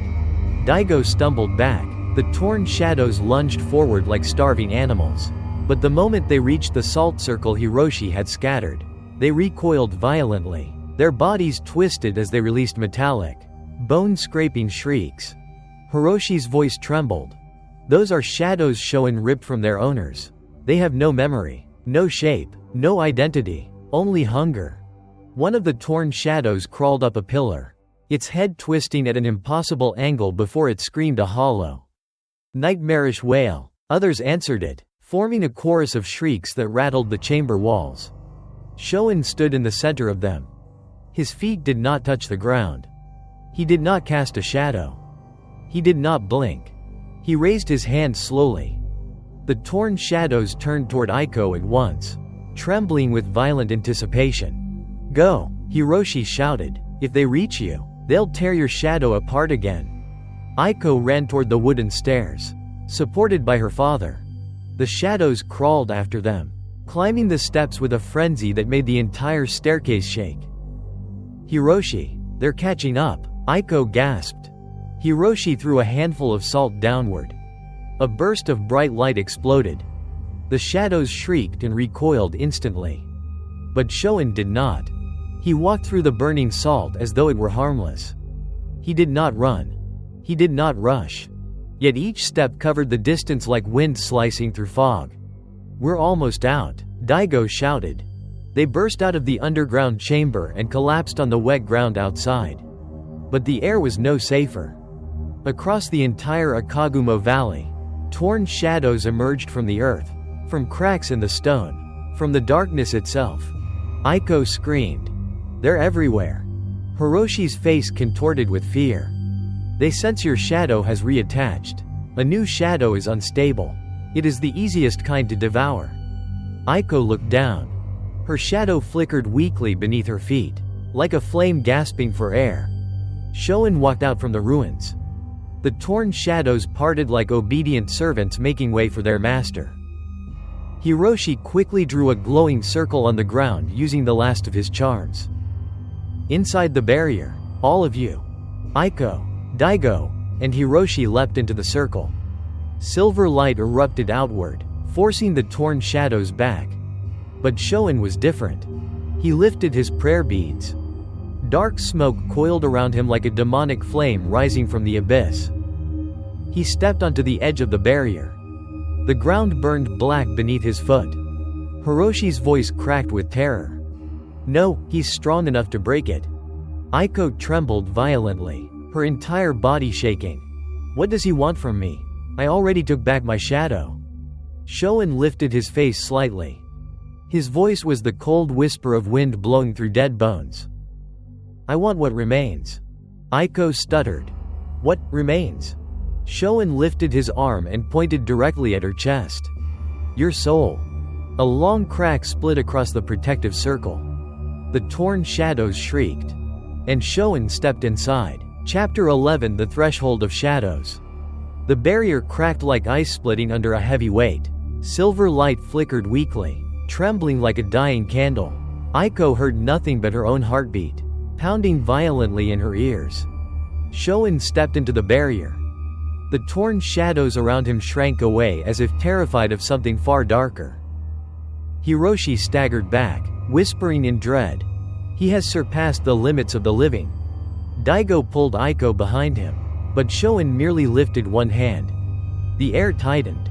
Daigo stumbled back. The torn shadows lunged forward like starving animals. But the moment they reached the salt circle Hiroshi had scattered, they recoiled violently. Their bodies twisted as they released metallic, bone-scraping shrieks. Hiroshi's voice trembled. Those are shadows Shōen ripped from their owners. They have no memory, no shape, no identity, only hunger. One of the torn shadows crawled up a pillar, its head twisting at an impossible angle before it screamed a hollow, nightmarish wail. Others answered it, forming a chorus of shrieks that rattled the chamber walls. Shōen stood in the center of them. His feet did not touch the ground. He did not cast a shadow. He did not blink. He raised his hand slowly. The torn shadows turned toward Aiko at once, trembling with violent anticipation. Go, Hiroshi shouted. If they reach you, they'll tear your shadow apart again. Aiko ran toward the wooden stairs, supported by her father. The shadows crawled after them, climbing the steps with a frenzy that made the entire staircase shake. Hiroshi, they're catching up, Aiko gasped. Hiroshi threw a handful of salt downward. A burst of bright light exploded. The shadows shrieked and recoiled instantly. But Shōen did not. He walked through the burning salt as though it were harmless. He did not run. He did not rush. Yet each step covered the distance like wind slicing through fog. We're almost out, Daigo shouted. They burst out of the underground chamber and collapsed on the wet ground outside. But the air was no safer. Across the entire Akagumo Valley, torn shadows emerged from the earth, from cracks in the stone, from the darkness itself. Aiko screamed. They're everywhere. Hiroshi's face contorted with fear. They sense your shadow has reattached. A new shadow is unstable. It is the easiest kind to devour. Aiko looked down. Her shadow flickered weakly beneath her feet, like a flame gasping for air. Shōen walked out from the ruins. The torn shadows parted like obedient servants making way for their master. Hiroshi quickly drew a glowing circle on the ground using the last of his charms. Inside the barrier, all of you, Aiko, Daigo, and Hiroshi leapt into the circle. Silver light erupted outward, forcing the torn shadows back. But Shōen was different. He lifted his prayer beads. Dark smoke coiled around him like a demonic flame rising from the abyss. He stepped onto the edge of the barrier. The ground burned black beneath his foot. Hiroshi's voice cracked with terror. No, he's strong enough to break it. Aiko trembled violently, her entire body shaking. What does he want from me? I already took back my shadow. Shōen lifted his face slightly. His voice was the cold whisper of wind blowing through dead bones. I want what remains. Aiko stuttered. What remains? Shōen lifted his arm and pointed directly at her chest. Your soul. A long crack split across the protective circle. The torn shadows shrieked. And Shōen stepped inside. Chapter 11: The Threshold of Shadows. The barrier cracked like ice splitting under a heavy weight. Silver light flickered weakly, trembling like a dying candle. Aiko heard nothing but her own heartbeat, pounding violently in her ears. Shōen stepped into the barrier. The torn shadows around him shrank away as if terrified of something far darker. Hiroshi staggered back, whispering in dread. He has surpassed the limits of the living. Daigo pulled Aiko behind him, but Shōen merely lifted one hand. The air tightened.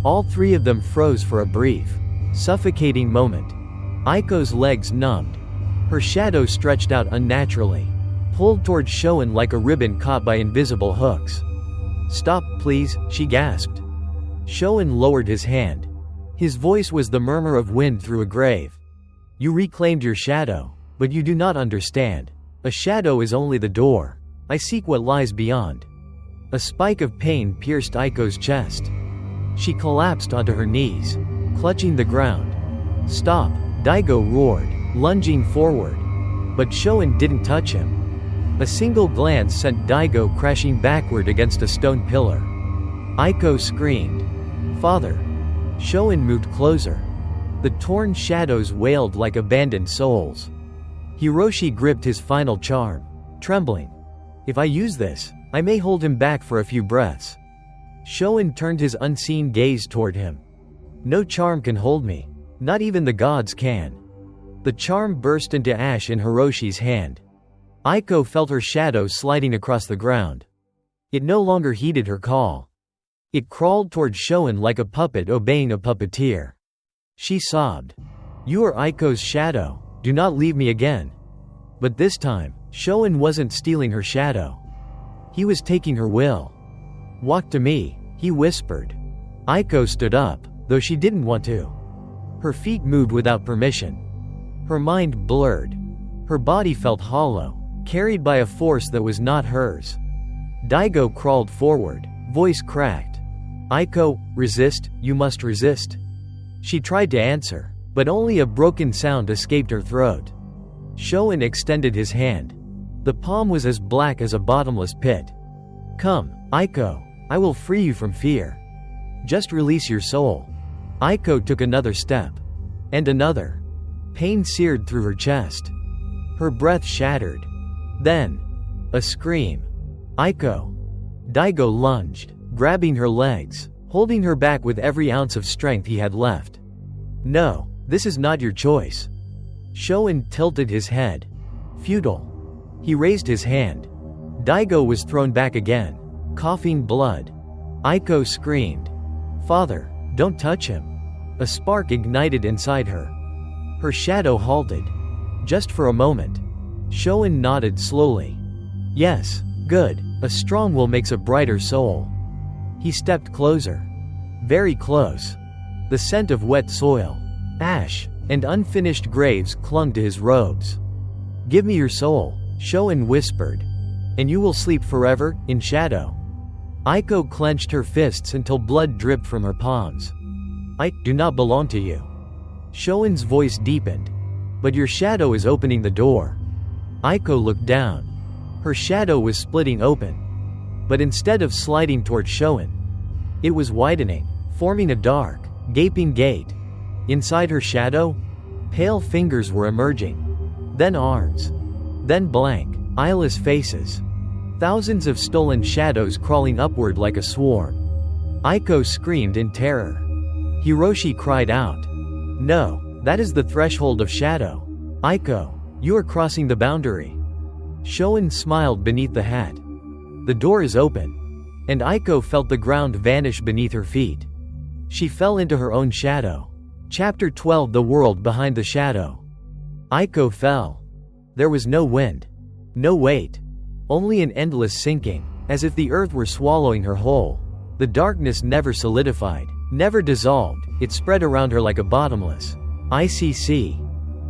All three of them froze for a brief, suffocating moment. Aiko's legs numbed. Her shadow stretched out unnaturally, pulled toward Shōen like a ribbon caught by invisible hooks. Stop, please, she gasped. Shōen lowered his hand. His voice was the murmur of wind through a grave. You reclaimed your shadow, but you do not understand. A shadow is only the door. I seek what lies beyond. A spike of pain pierced Aiko's chest. She collapsed onto her knees, clutching the ground. Stop, Daigo roared, lunging forward. But Shōen didn't touch him. A single glance sent Daigo crashing backward against a stone pillar. Aiko screamed. Father. Shōen moved closer. The torn shadows wailed like abandoned souls. Hiroshi gripped his final charm, trembling. If I use this, I may hold him back for a few breaths. Shōen turned his unseen gaze toward him. No charm can hold me. Not even the gods can. The charm burst into ash in Hiroshi's hand. Aiko felt her shadow sliding across the ground. It no longer heeded her call. It crawled toward Shōen like a puppet obeying a puppeteer. She sobbed. You are Aiko's shadow. Do not leave me again. But this time, Shōen wasn't stealing her shadow. He was taking her will. Walk to me, he whispered. Aiko stood up, though she didn't want to. Her feet moved without permission. Her mind blurred. Her body felt hollow, carried by a force that was not hers. Daigo crawled forward, voice cracked. Aiko, resist, you must resist. She tried to answer, but only a broken sound escaped her throat. Shōen extended his hand. The palm was as black as a bottomless pit. Come, Aiko, I will free you from fear. Just release your soul. Aiko took another step. And another. Pain seared through her chest. Her breath shattered. Then, a scream. Aiko. Daigo lunged, grabbing her legs, holding her back with every ounce of strength he had left. No, this is not your choice. Shōen tilted his head. Futile. He raised his hand. Daigo was thrown back again, coughing blood. Aiko screamed. Father, don't touch him. A spark ignited inside her. Her shadow halted. Just for a moment. Shōen nodded slowly. Yes, good. A strong will makes a brighter soul. He stepped closer. Very close. The scent of wet soil, ash, and unfinished graves clung to his robes. Give me your soul, Shōen whispered. And you will sleep forever, in shadow. Aiko clenched her fists until blood dripped from her palms. I do not belong to you. Shōen's voice deepened. But your shadow is opening the door. Aiko looked down. Her shadow was splitting open. But instead of sliding toward Shōen, it was widening, forming a dark, gaping gate. Inside her shadow, pale fingers were emerging. Then arms. Then blank, eyeless faces. Thousands of stolen shadows crawling upward like a swarm. Aiko screamed in terror. Hiroshi cried out. No, that is the threshold of shadow. Aiko, you are crossing the boundary. Shōen smiled beneath the hat. The door is open. And Aiko felt the ground vanish beneath her feet. She fell into her own shadow. Chapter 12 The World Behind the Shadow. Aiko fell. There was no wind. No weight. Only an endless sinking, as if the earth were swallowing her whole. The darkness never solidified, never dissolved, it spread around her like a bottomless, icy sea.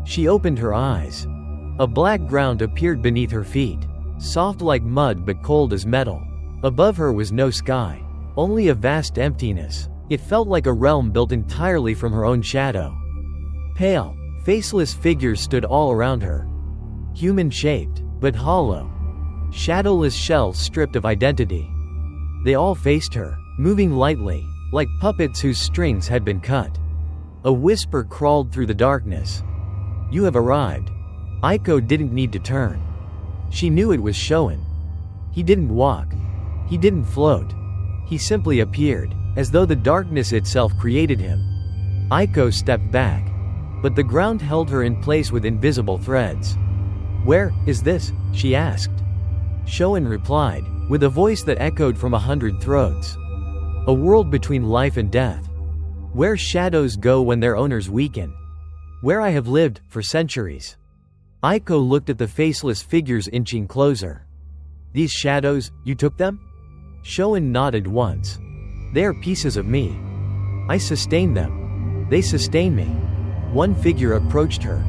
She opened her eyes. A black ground appeared beneath her feet, soft like mud but cold as metal. Above her was no sky, only a vast emptiness. It felt like a realm built entirely from her own shadow. Pale, faceless figures stood all around her. Human-shaped, but hollow. Shadowless shells stripped of identity. They all faced her, moving lightly, like puppets whose strings had been cut. A whisper crawled through the darkness. "You have arrived." Aiko didn't need to turn. She knew it was Shōen. He didn't walk. He didn't float. He simply appeared, as though the darkness itself created him. Aiko stepped back. But the ground held her in place with invisible threads. "Where is this?" she asked. Shōen replied, with a voice that echoed from 100 throats. "A world between life and death. Where shadows go when their owners weaken. Where I have lived, for centuries." Aiko looked at the faceless figures inching closer. "These shadows, you took them?" Shōen nodded once. "They are pieces of me. I sustain them. They sustain me." One figure approached her.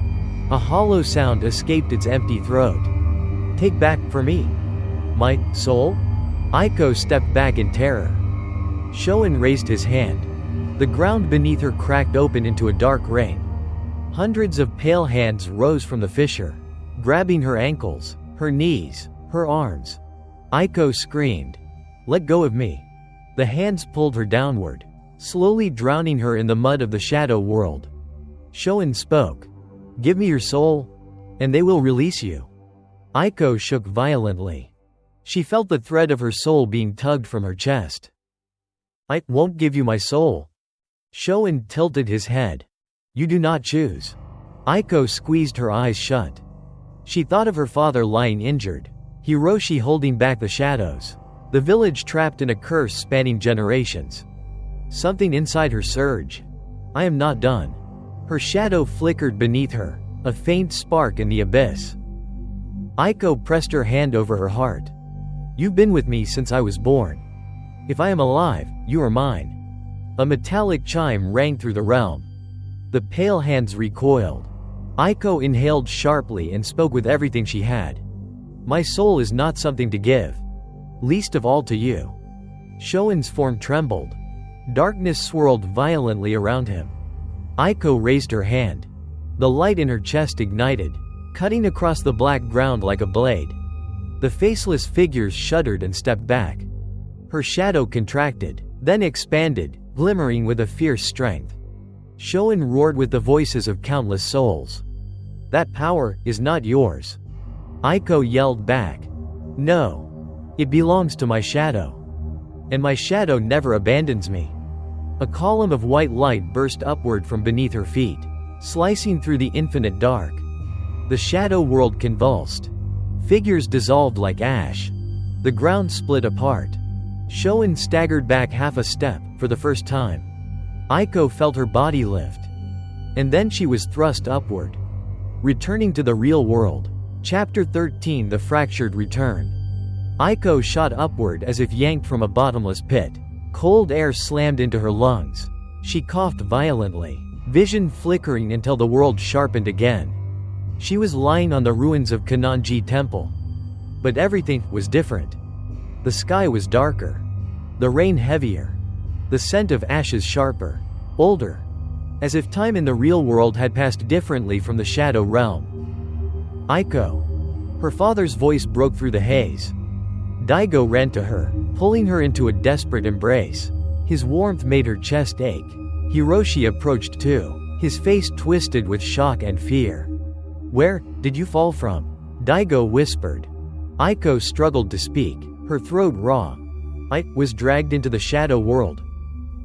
A hollow sound escaped its empty throat. "Take back, for me, my soul?" Aiko stepped back in terror. Shōen raised his hand. The ground beneath her cracked open into a dark rain. Hundreds of pale hands rose from the fissure, grabbing her ankles, her knees, her arms. Aiko screamed, "Let go of me." The hands pulled her downward, slowly drowning her in the mud of the shadow world. Shōen spoke, "Give me your soul, and they will release you." Aiko shook violently. She felt the thread of her soul being tugged from her chest. "I won't give you my soul." Shōen tilted his head. "You do not choose." Aiko squeezed her eyes shut. She thought of her father lying injured, Hiroshi holding back the shadows, the village trapped in a curse spanning generations. Something inside her surged. "I am not done." Her shadow flickered beneath her, a faint spark in the abyss. Aiko pressed her hand over her heart. "You've been with me since I was born. If I am alive, you are mine." A metallic chime rang through the realm. The pale hands recoiled. Aiko inhaled sharply and spoke with everything she had. "My soul is not something to give. Least of all to you." Shōen's form trembled. Darkness swirled violently around him. Aiko raised her hand. The light in her chest ignited, cutting across the black ground like a blade. The faceless figures shuddered and stepped back. Her shadow contracted, then expanded, glimmering with a fierce strength. Shōen roared with the voices of countless souls. "That power is not yours." Aiko yelled back. "No. It belongs to my shadow. And my shadow never abandons me." A column of white light burst upward from beneath her feet, slicing through the infinite dark. The shadow world convulsed. Figures dissolved like ash. The ground split apart. Shōen staggered back half a step, for the first time. Aiko felt her body lift. And then she was thrust upward. Returning to the real world. Chapter 13 The Fractured Return. Aiko shot upward as if yanked from a bottomless pit. Cold air slammed into her lungs. She coughed violently, vision flickering until the world sharpened again. She was lying on the ruins of Kannonji Temple. But everything was different. The sky was darker. The rain heavier. The scent of ashes sharper. Older. As if time in the real world had passed differently from the shadow realm. "Aiko." Her father's voice broke through the haze. Daigo ran to her, pulling her into a desperate embrace. His warmth made her chest ache. Hiroshi approached too, his face twisted with shock and fear. "Where did you fall from?" Daigo whispered. Aiko struggled to speak, her throat raw. "I was dragged into the shadow world."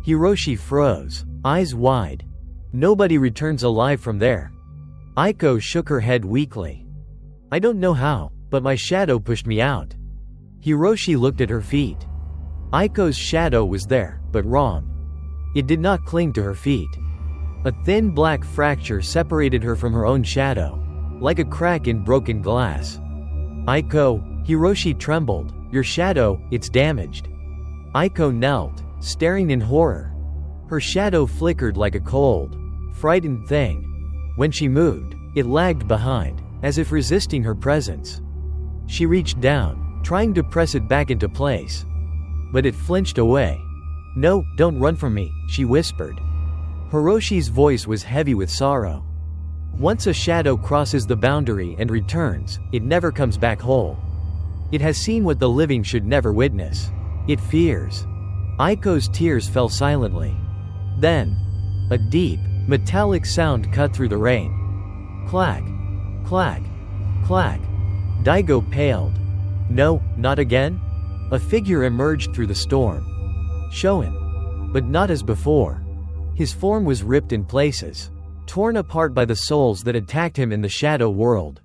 Hiroshi froze, eyes wide. "Nobody returns alive from there." Aiko shook her head weakly. "I don't know how, But my shadow pushed me out. Hiroshi looked at her feet. Aiko's shadow was there, but wrong. It did not cling to her feet. A thin black fracture separated her from her own shadow, like a crack in broken glass. Aiko, Hiroshi trembled. Your shadow, it's damaged. Aiko knelt, staring in horror. Her shadow flickered like a cold, frightened thing. When she moved, it lagged behind, as if resisting her presence. She reached down, trying to press it back into place. But it flinched away. No, don't run from me, she whispered. Hiroshi's voice was heavy with sorrow. Once a shadow crosses the boundary and returns, it never comes back whole. It has seen what the living should never witness. It fears. Aiko's tears fell silently. Then, a deep, metallic sound cut through the rain. Clack, clack, clack. Daigo paled. No, not again? A figure emerged through the storm. Shōen. But not as before. His form was ripped in places, torn apart by the souls that attacked him in the shadow world.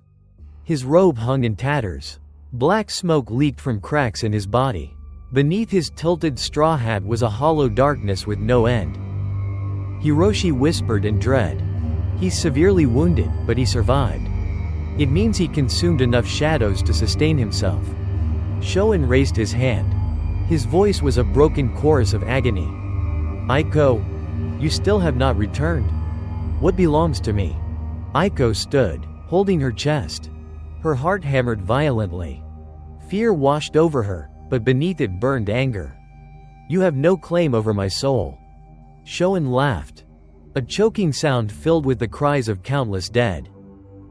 His robe hung in tatters. Black smoke leaked from cracks in his body. Beneath his tilted straw hat was a hollow darkness with no end. Hiroshi whispered in dread. He's severely wounded, but he survived. It means he consumed enough shadows to sustain himself. Shōen raised his hand. His voice was a broken chorus of agony. Aiko, you still have not returned. What belongs to me? Aiko stood, holding her chest. Her heart hammered violently. Fear washed over her, but beneath it burned anger. You have no claim over my soul. Shōen laughed. A choking sound filled with the cries of countless dead.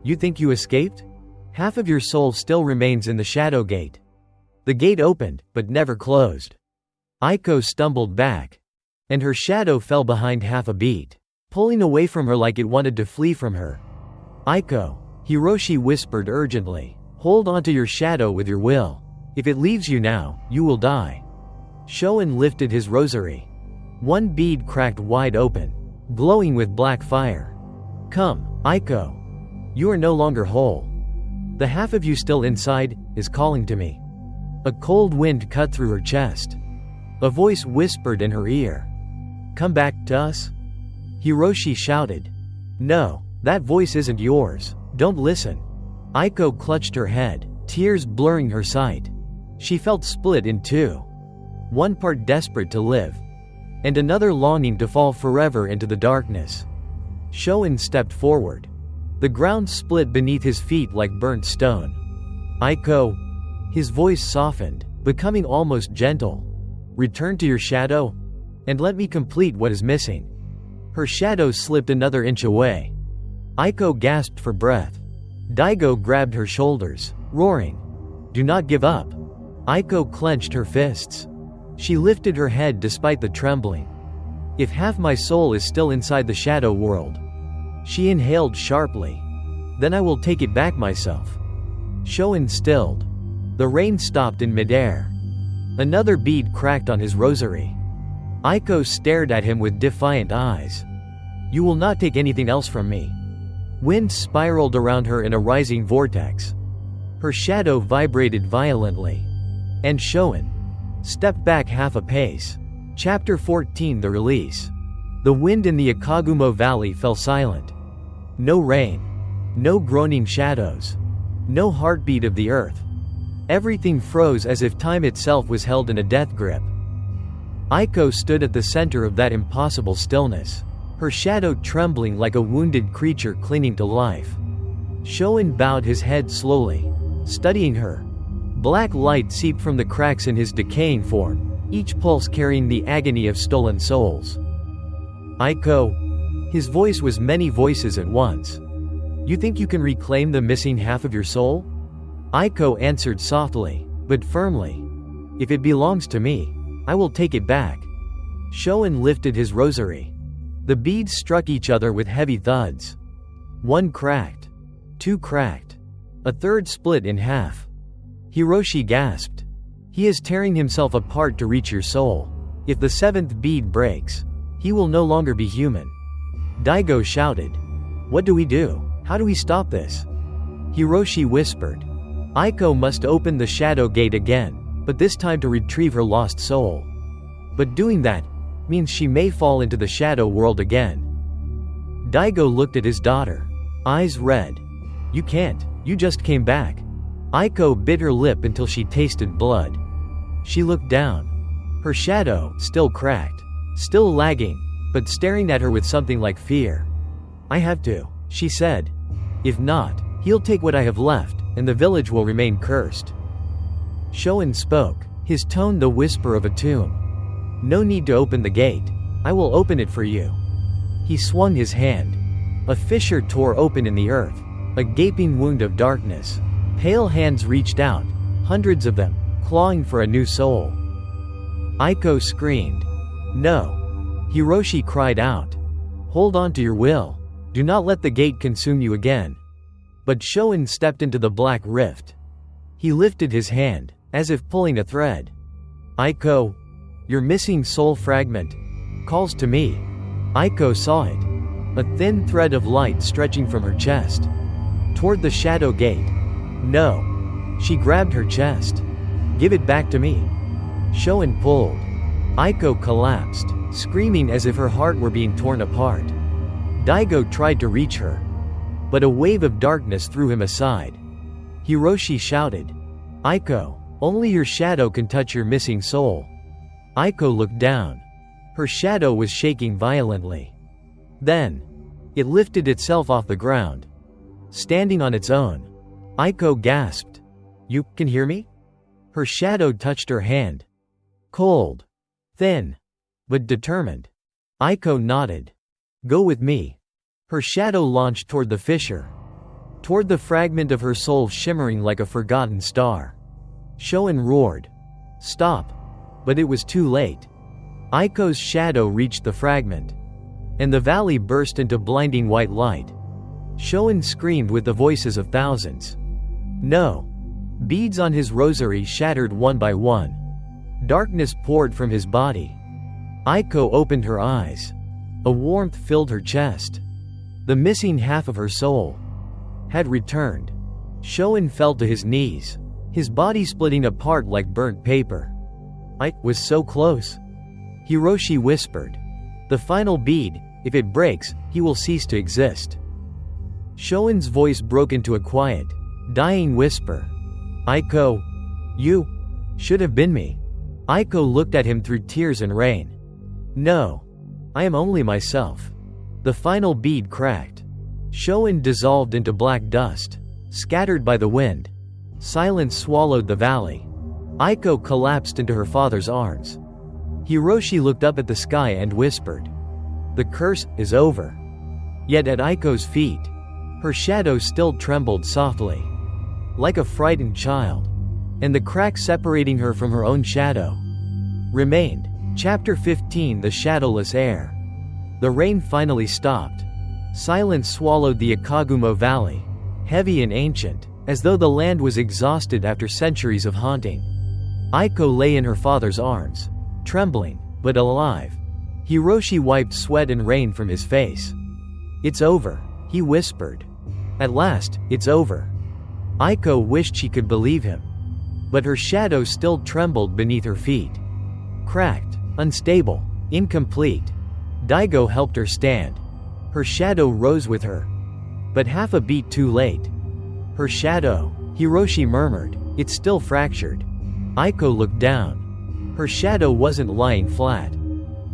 You think you escaped? Half of your soul still remains in the shadow gate. The gate opened, but never closed. Aiko stumbled back, and her shadow fell behind half a beat, pulling away from her like it wanted to flee from her. Aiko, Hiroshi whispered urgently, hold onto your shadow with your will. If it leaves you now, you will die. Shōen lifted his rosary. One bead cracked wide open, glowing with black fire. Come, Aiko. You are no longer whole. The half of you still inside is calling to me. A cold wind cut through her chest. A voice whispered in her ear. Come back to us? Hiroshi shouted. No, that voice isn't yours. Don't listen. Aiko clutched her head, tears blurring her sight. She felt split in two. One part desperate to live, and another longing to fall forever into the darkness. Shōen stepped forward. The ground split beneath his feet like burnt stone. Aiko. His voice softened, becoming almost gentle. Return to your shadow, and let me complete what is missing. Her shadow slipped another inch away. Aiko gasped for breath. Daigo grabbed her shoulders, roaring. Do not give up. Aiko clenched her fists. She lifted her head despite the trembling. If half my soul is still inside the shadow world. She inhaled sharply. Then I will take it back myself. Shōen stilled. The rain stopped in midair. Another bead cracked on his rosary. Aiko stared at him with defiant eyes. You will not take anything else from me. Wind spiraled around her in a rising vortex. Her shadow vibrated violently. And Shōen stepped back half a pace. Chapter 14 The Release. The wind in the Akagumo Valley fell silent. No rain. No groaning shadows. No heartbeat of the earth. Everything froze as if time itself was held in a death grip. Aiko stood at the center of that impossible stillness, her shadow trembling like a wounded creature clinging to life. Shōen bowed his head slowly, studying her. Black light seeped from the cracks in his decaying form, each pulse carrying the agony of stolen souls. Aiko. His voice was many voices at once. You think you can reclaim the missing half of your soul? Aiko answered softly, but firmly. If it belongs to me, I will take it back. Shōen lifted his rosary. The beads struck each other with heavy thuds. One cracked. Two cracked. A third split in half. Hiroshi gasped. He is tearing himself apart to reach your soul. If the seventh bead breaks, he will no longer be human. Daigo shouted. What do we do? How do we stop this? Hiroshi whispered. Aiko must open the shadow gate again, but this time to retrieve her lost soul. But doing that means she may fall into the shadow world again. Daigo looked at his daughter, eyes red. You can't, you just came back. Aiko bit her lip until she tasted blood. She looked down. Her shadow, still cracked, still lagging, but staring at her with something like fear. I have to, she said. If not, he'll take what I have left, and the village will remain cursed. Shōen spoke, his tone the whisper of a tomb. No need to open the gate. I will open it for you. He swung his hand. A fissure tore open in the earth, a gaping wound of darkness. Pale hands reached out, hundreds of them, clawing for a new soul. Aiko screamed. No. Hiroshi cried out. Hold on to your will. Do not let the gate consume you again. But Shōen stepped into the black rift. He lifted his hand, as if pulling a thread. Aiko, your missing soul fragment calls to me. Aiko saw it. A thin thread of light stretching from her chest toward the shadow gate. No. She grabbed her chest. Give it back to me. Shōen pulled. Aiko collapsed, screaming as if her heart were being torn apart. Daigo tried to reach her, but a wave of darkness threw him aside. Hiroshi shouted, Aiko, only your shadow can touch your missing soul. Aiko looked down. Her shadow was shaking violently. Then, it lifted itself off the ground, standing on its own. Aiko gasped. You can hear me? Her shadow touched her hand. Cold. Thin. But determined. Aiko nodded. Go with me. Her shadow launched toward the fissure. Toward the fragment of her soul shimmering like a forgotten star. Shōen roared. Stop. But it was too late. Aiko's shadow reached the fragment, and the valley burst into blinding white light. Shōen screamed with the voices of thousands. No. Beads on his rosary shattered one by one. Darkness poured from his body. Aiko opened her eyes. A warmth filled her chest. The missing half of her soul had returned. Shōen fell to his knees, his body splitting apart like burnt paper. I was so close. Hiroshi whispered. The final bead, if it breaks, he will cease to exist. Shōen's voice broke into a quiet, dying whisper. Aiko, you should have been me. Aiko looked at him through tears and rain. No. I am only myself. The final bead cracked. Shōen dissolved into black dust, scattered by the wind. Silence swallowed the valley. Aiko collapsed into her father's arms. Hiroshi looked up at the sky and whispered. The curse is over. Yet at Aiko's feet, her shadow still trembled softly, like a frightened child, and the crack separating her from her own shadow remained. Chapter 15 The Shadowless Heir. The rain finally stopped. Silence swallowed the Akagumo Valley, heavy and ancient, as though the land was exhausted after centuries of haunting. Aiko lay in her father's arms, trembling, but alive. Hiroshi wiped sweat and rain from his face. It's over, he whispered. At last, it's over. Aiko wished she could believe him. But her shadow still trembled beneath her feet. Cracked, unstable, incomplete. Daigo helped her stand. Her shadow rose with her. But half a beat too late. Her shadow, Hiroshi murmured, it's still fractured. Aiko looked down. Her shadow wasn't lying flat.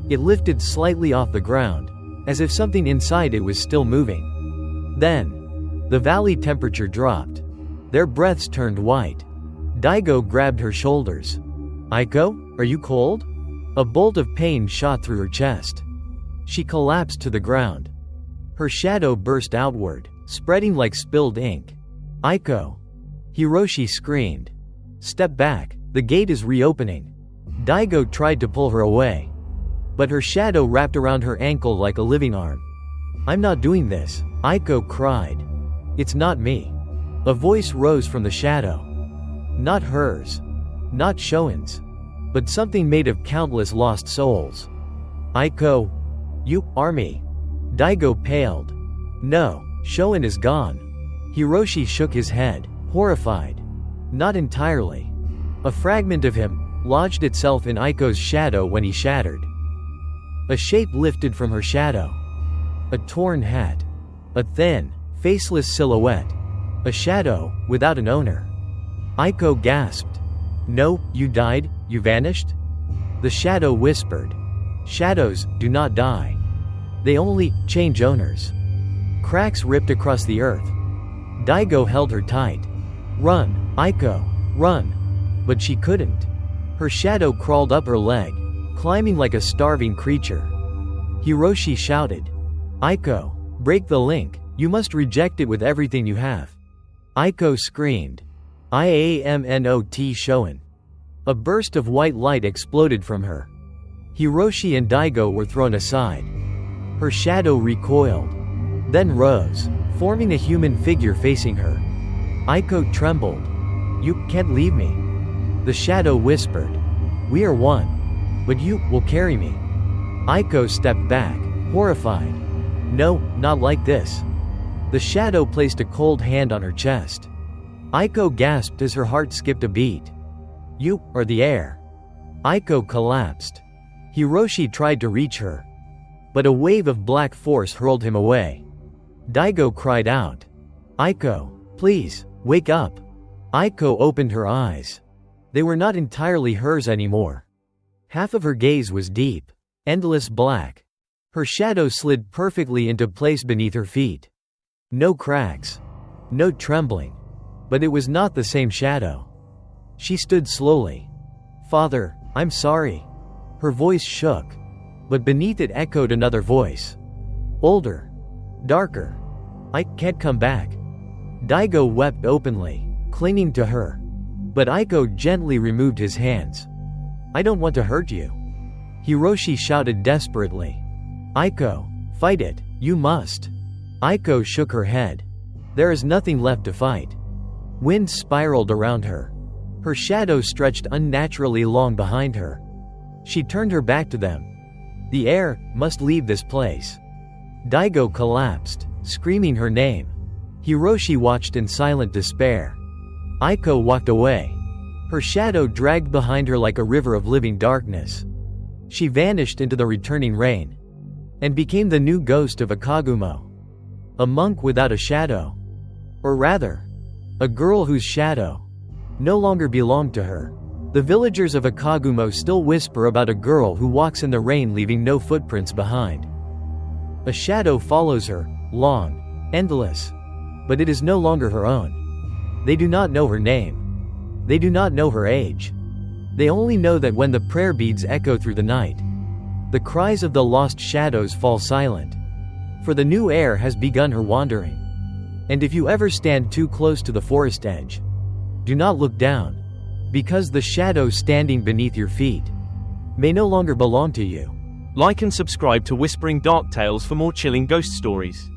It lifted slightly off the ground, as if something inside it was still moving. Then, the valley temperature dropped. Their breaths turned white. Daigo grabbed her shoulders. Aiko, are you cold? A bolt of pain shot through her chest. She collapsed to the ground. Her shadow burst outward, spreading like spilled ink. Aiko! Hiroshi screamed. Step back, the gate is reopening. Daigo tried to pull her away, but her shadow wrapped around her ankle like a living arm. I'm not doing this, Aiko cried. It's not me. A voice rose from the shadow. Not hers. Not Shōen's. But something made of countless lost souls. Aiko. You are me. Daigo paled. No, Shōen is gone. Hiroshi shook his head, horrified. Not entirely. A fragment of him lodged itself in Aiko's shadow when he shattered. A shape lifted from her shadow. A torn hat. A thin, faceless silhouette. A shadow, without an owner. Aiko gasped. "No, you died, you vanished?" The shadow whispered. "Shadows do not die. They only change owners." Cracks ripped across the earth. Daigo held her tight. "Run, Aiko, run." But she couldn't. Her shadow crawled up her leg, climbing like a starving creature. Hiroshi shouted. "Aiko, break the link, you must reject it with everything you have." Aiko screamed. "IAMNOT Shōen." A burst of white light exploded from her. Hiroshi and Daigo were thrown aside. Her shadow recoiled, then rose, forming a human figure facing her. Aiko trembled. "You can't leave me." The shadow whispered. "We are one. But you will carry me." Aiko stepped back, horrified. "No, not like this." The shadow placed a cold hand on her chest. Aiko gasped as her heart skipped a beat. "You are the heir." Aiko collapsed. Hiroshi tried to reach her, but a wave of black force hurled him away. Daigo cried out. "Aiko, please, wake up." Aiko opened her eyes. They were not entirely hers anymore. Half of her gaze was deep, endless black. Her shadow slid perfectly into place beneath her feet. No cracks. No trembling. But it was not the same shadow. She stood slowly. "Father, I'm sorry." Her voice shook, but beneath it echoed another voice. Older. Darker. "I can't come back." Daigo wept openly, clinging to her. But Aiko gently removed his hands. "I don't want to hurt you." Hiroshi shouted desperately. "Aiko, fight it, you must." Aiko shook her head. There is nothing left to fight. Wind spiraled around her. Her shadow stretched unnaturally long behind her. She turned her back to them. The heir must leave this place. Daigo collapsed, screaming her name. Hiroshi watched in silent despair. Aiko walked away. Her shadow dragged behind her like a river of living darkness. She vanished into the returning rain, and became the new ghost of Akagumo. A monk without a shadow. Or rather, a girl whose shadow no longer belonged to her. The villagers of Akagumo still whisper about a girl who walks in the rain leaving no footprints behind. A shadow follows her, long, endless. But it is no longer her own. They do not know her name. They do not know her age. They only know that when the prayer beads echo through the night, the cries of the lost shadows fall silent. For the new heir has begun her wandering. And if you ever stand too close to the forest edge, do not look down, because the shadow standing beneath your feet may no longer belong to you. Like and subscribe to Whispering Dark Tales for more chilling ghost stories.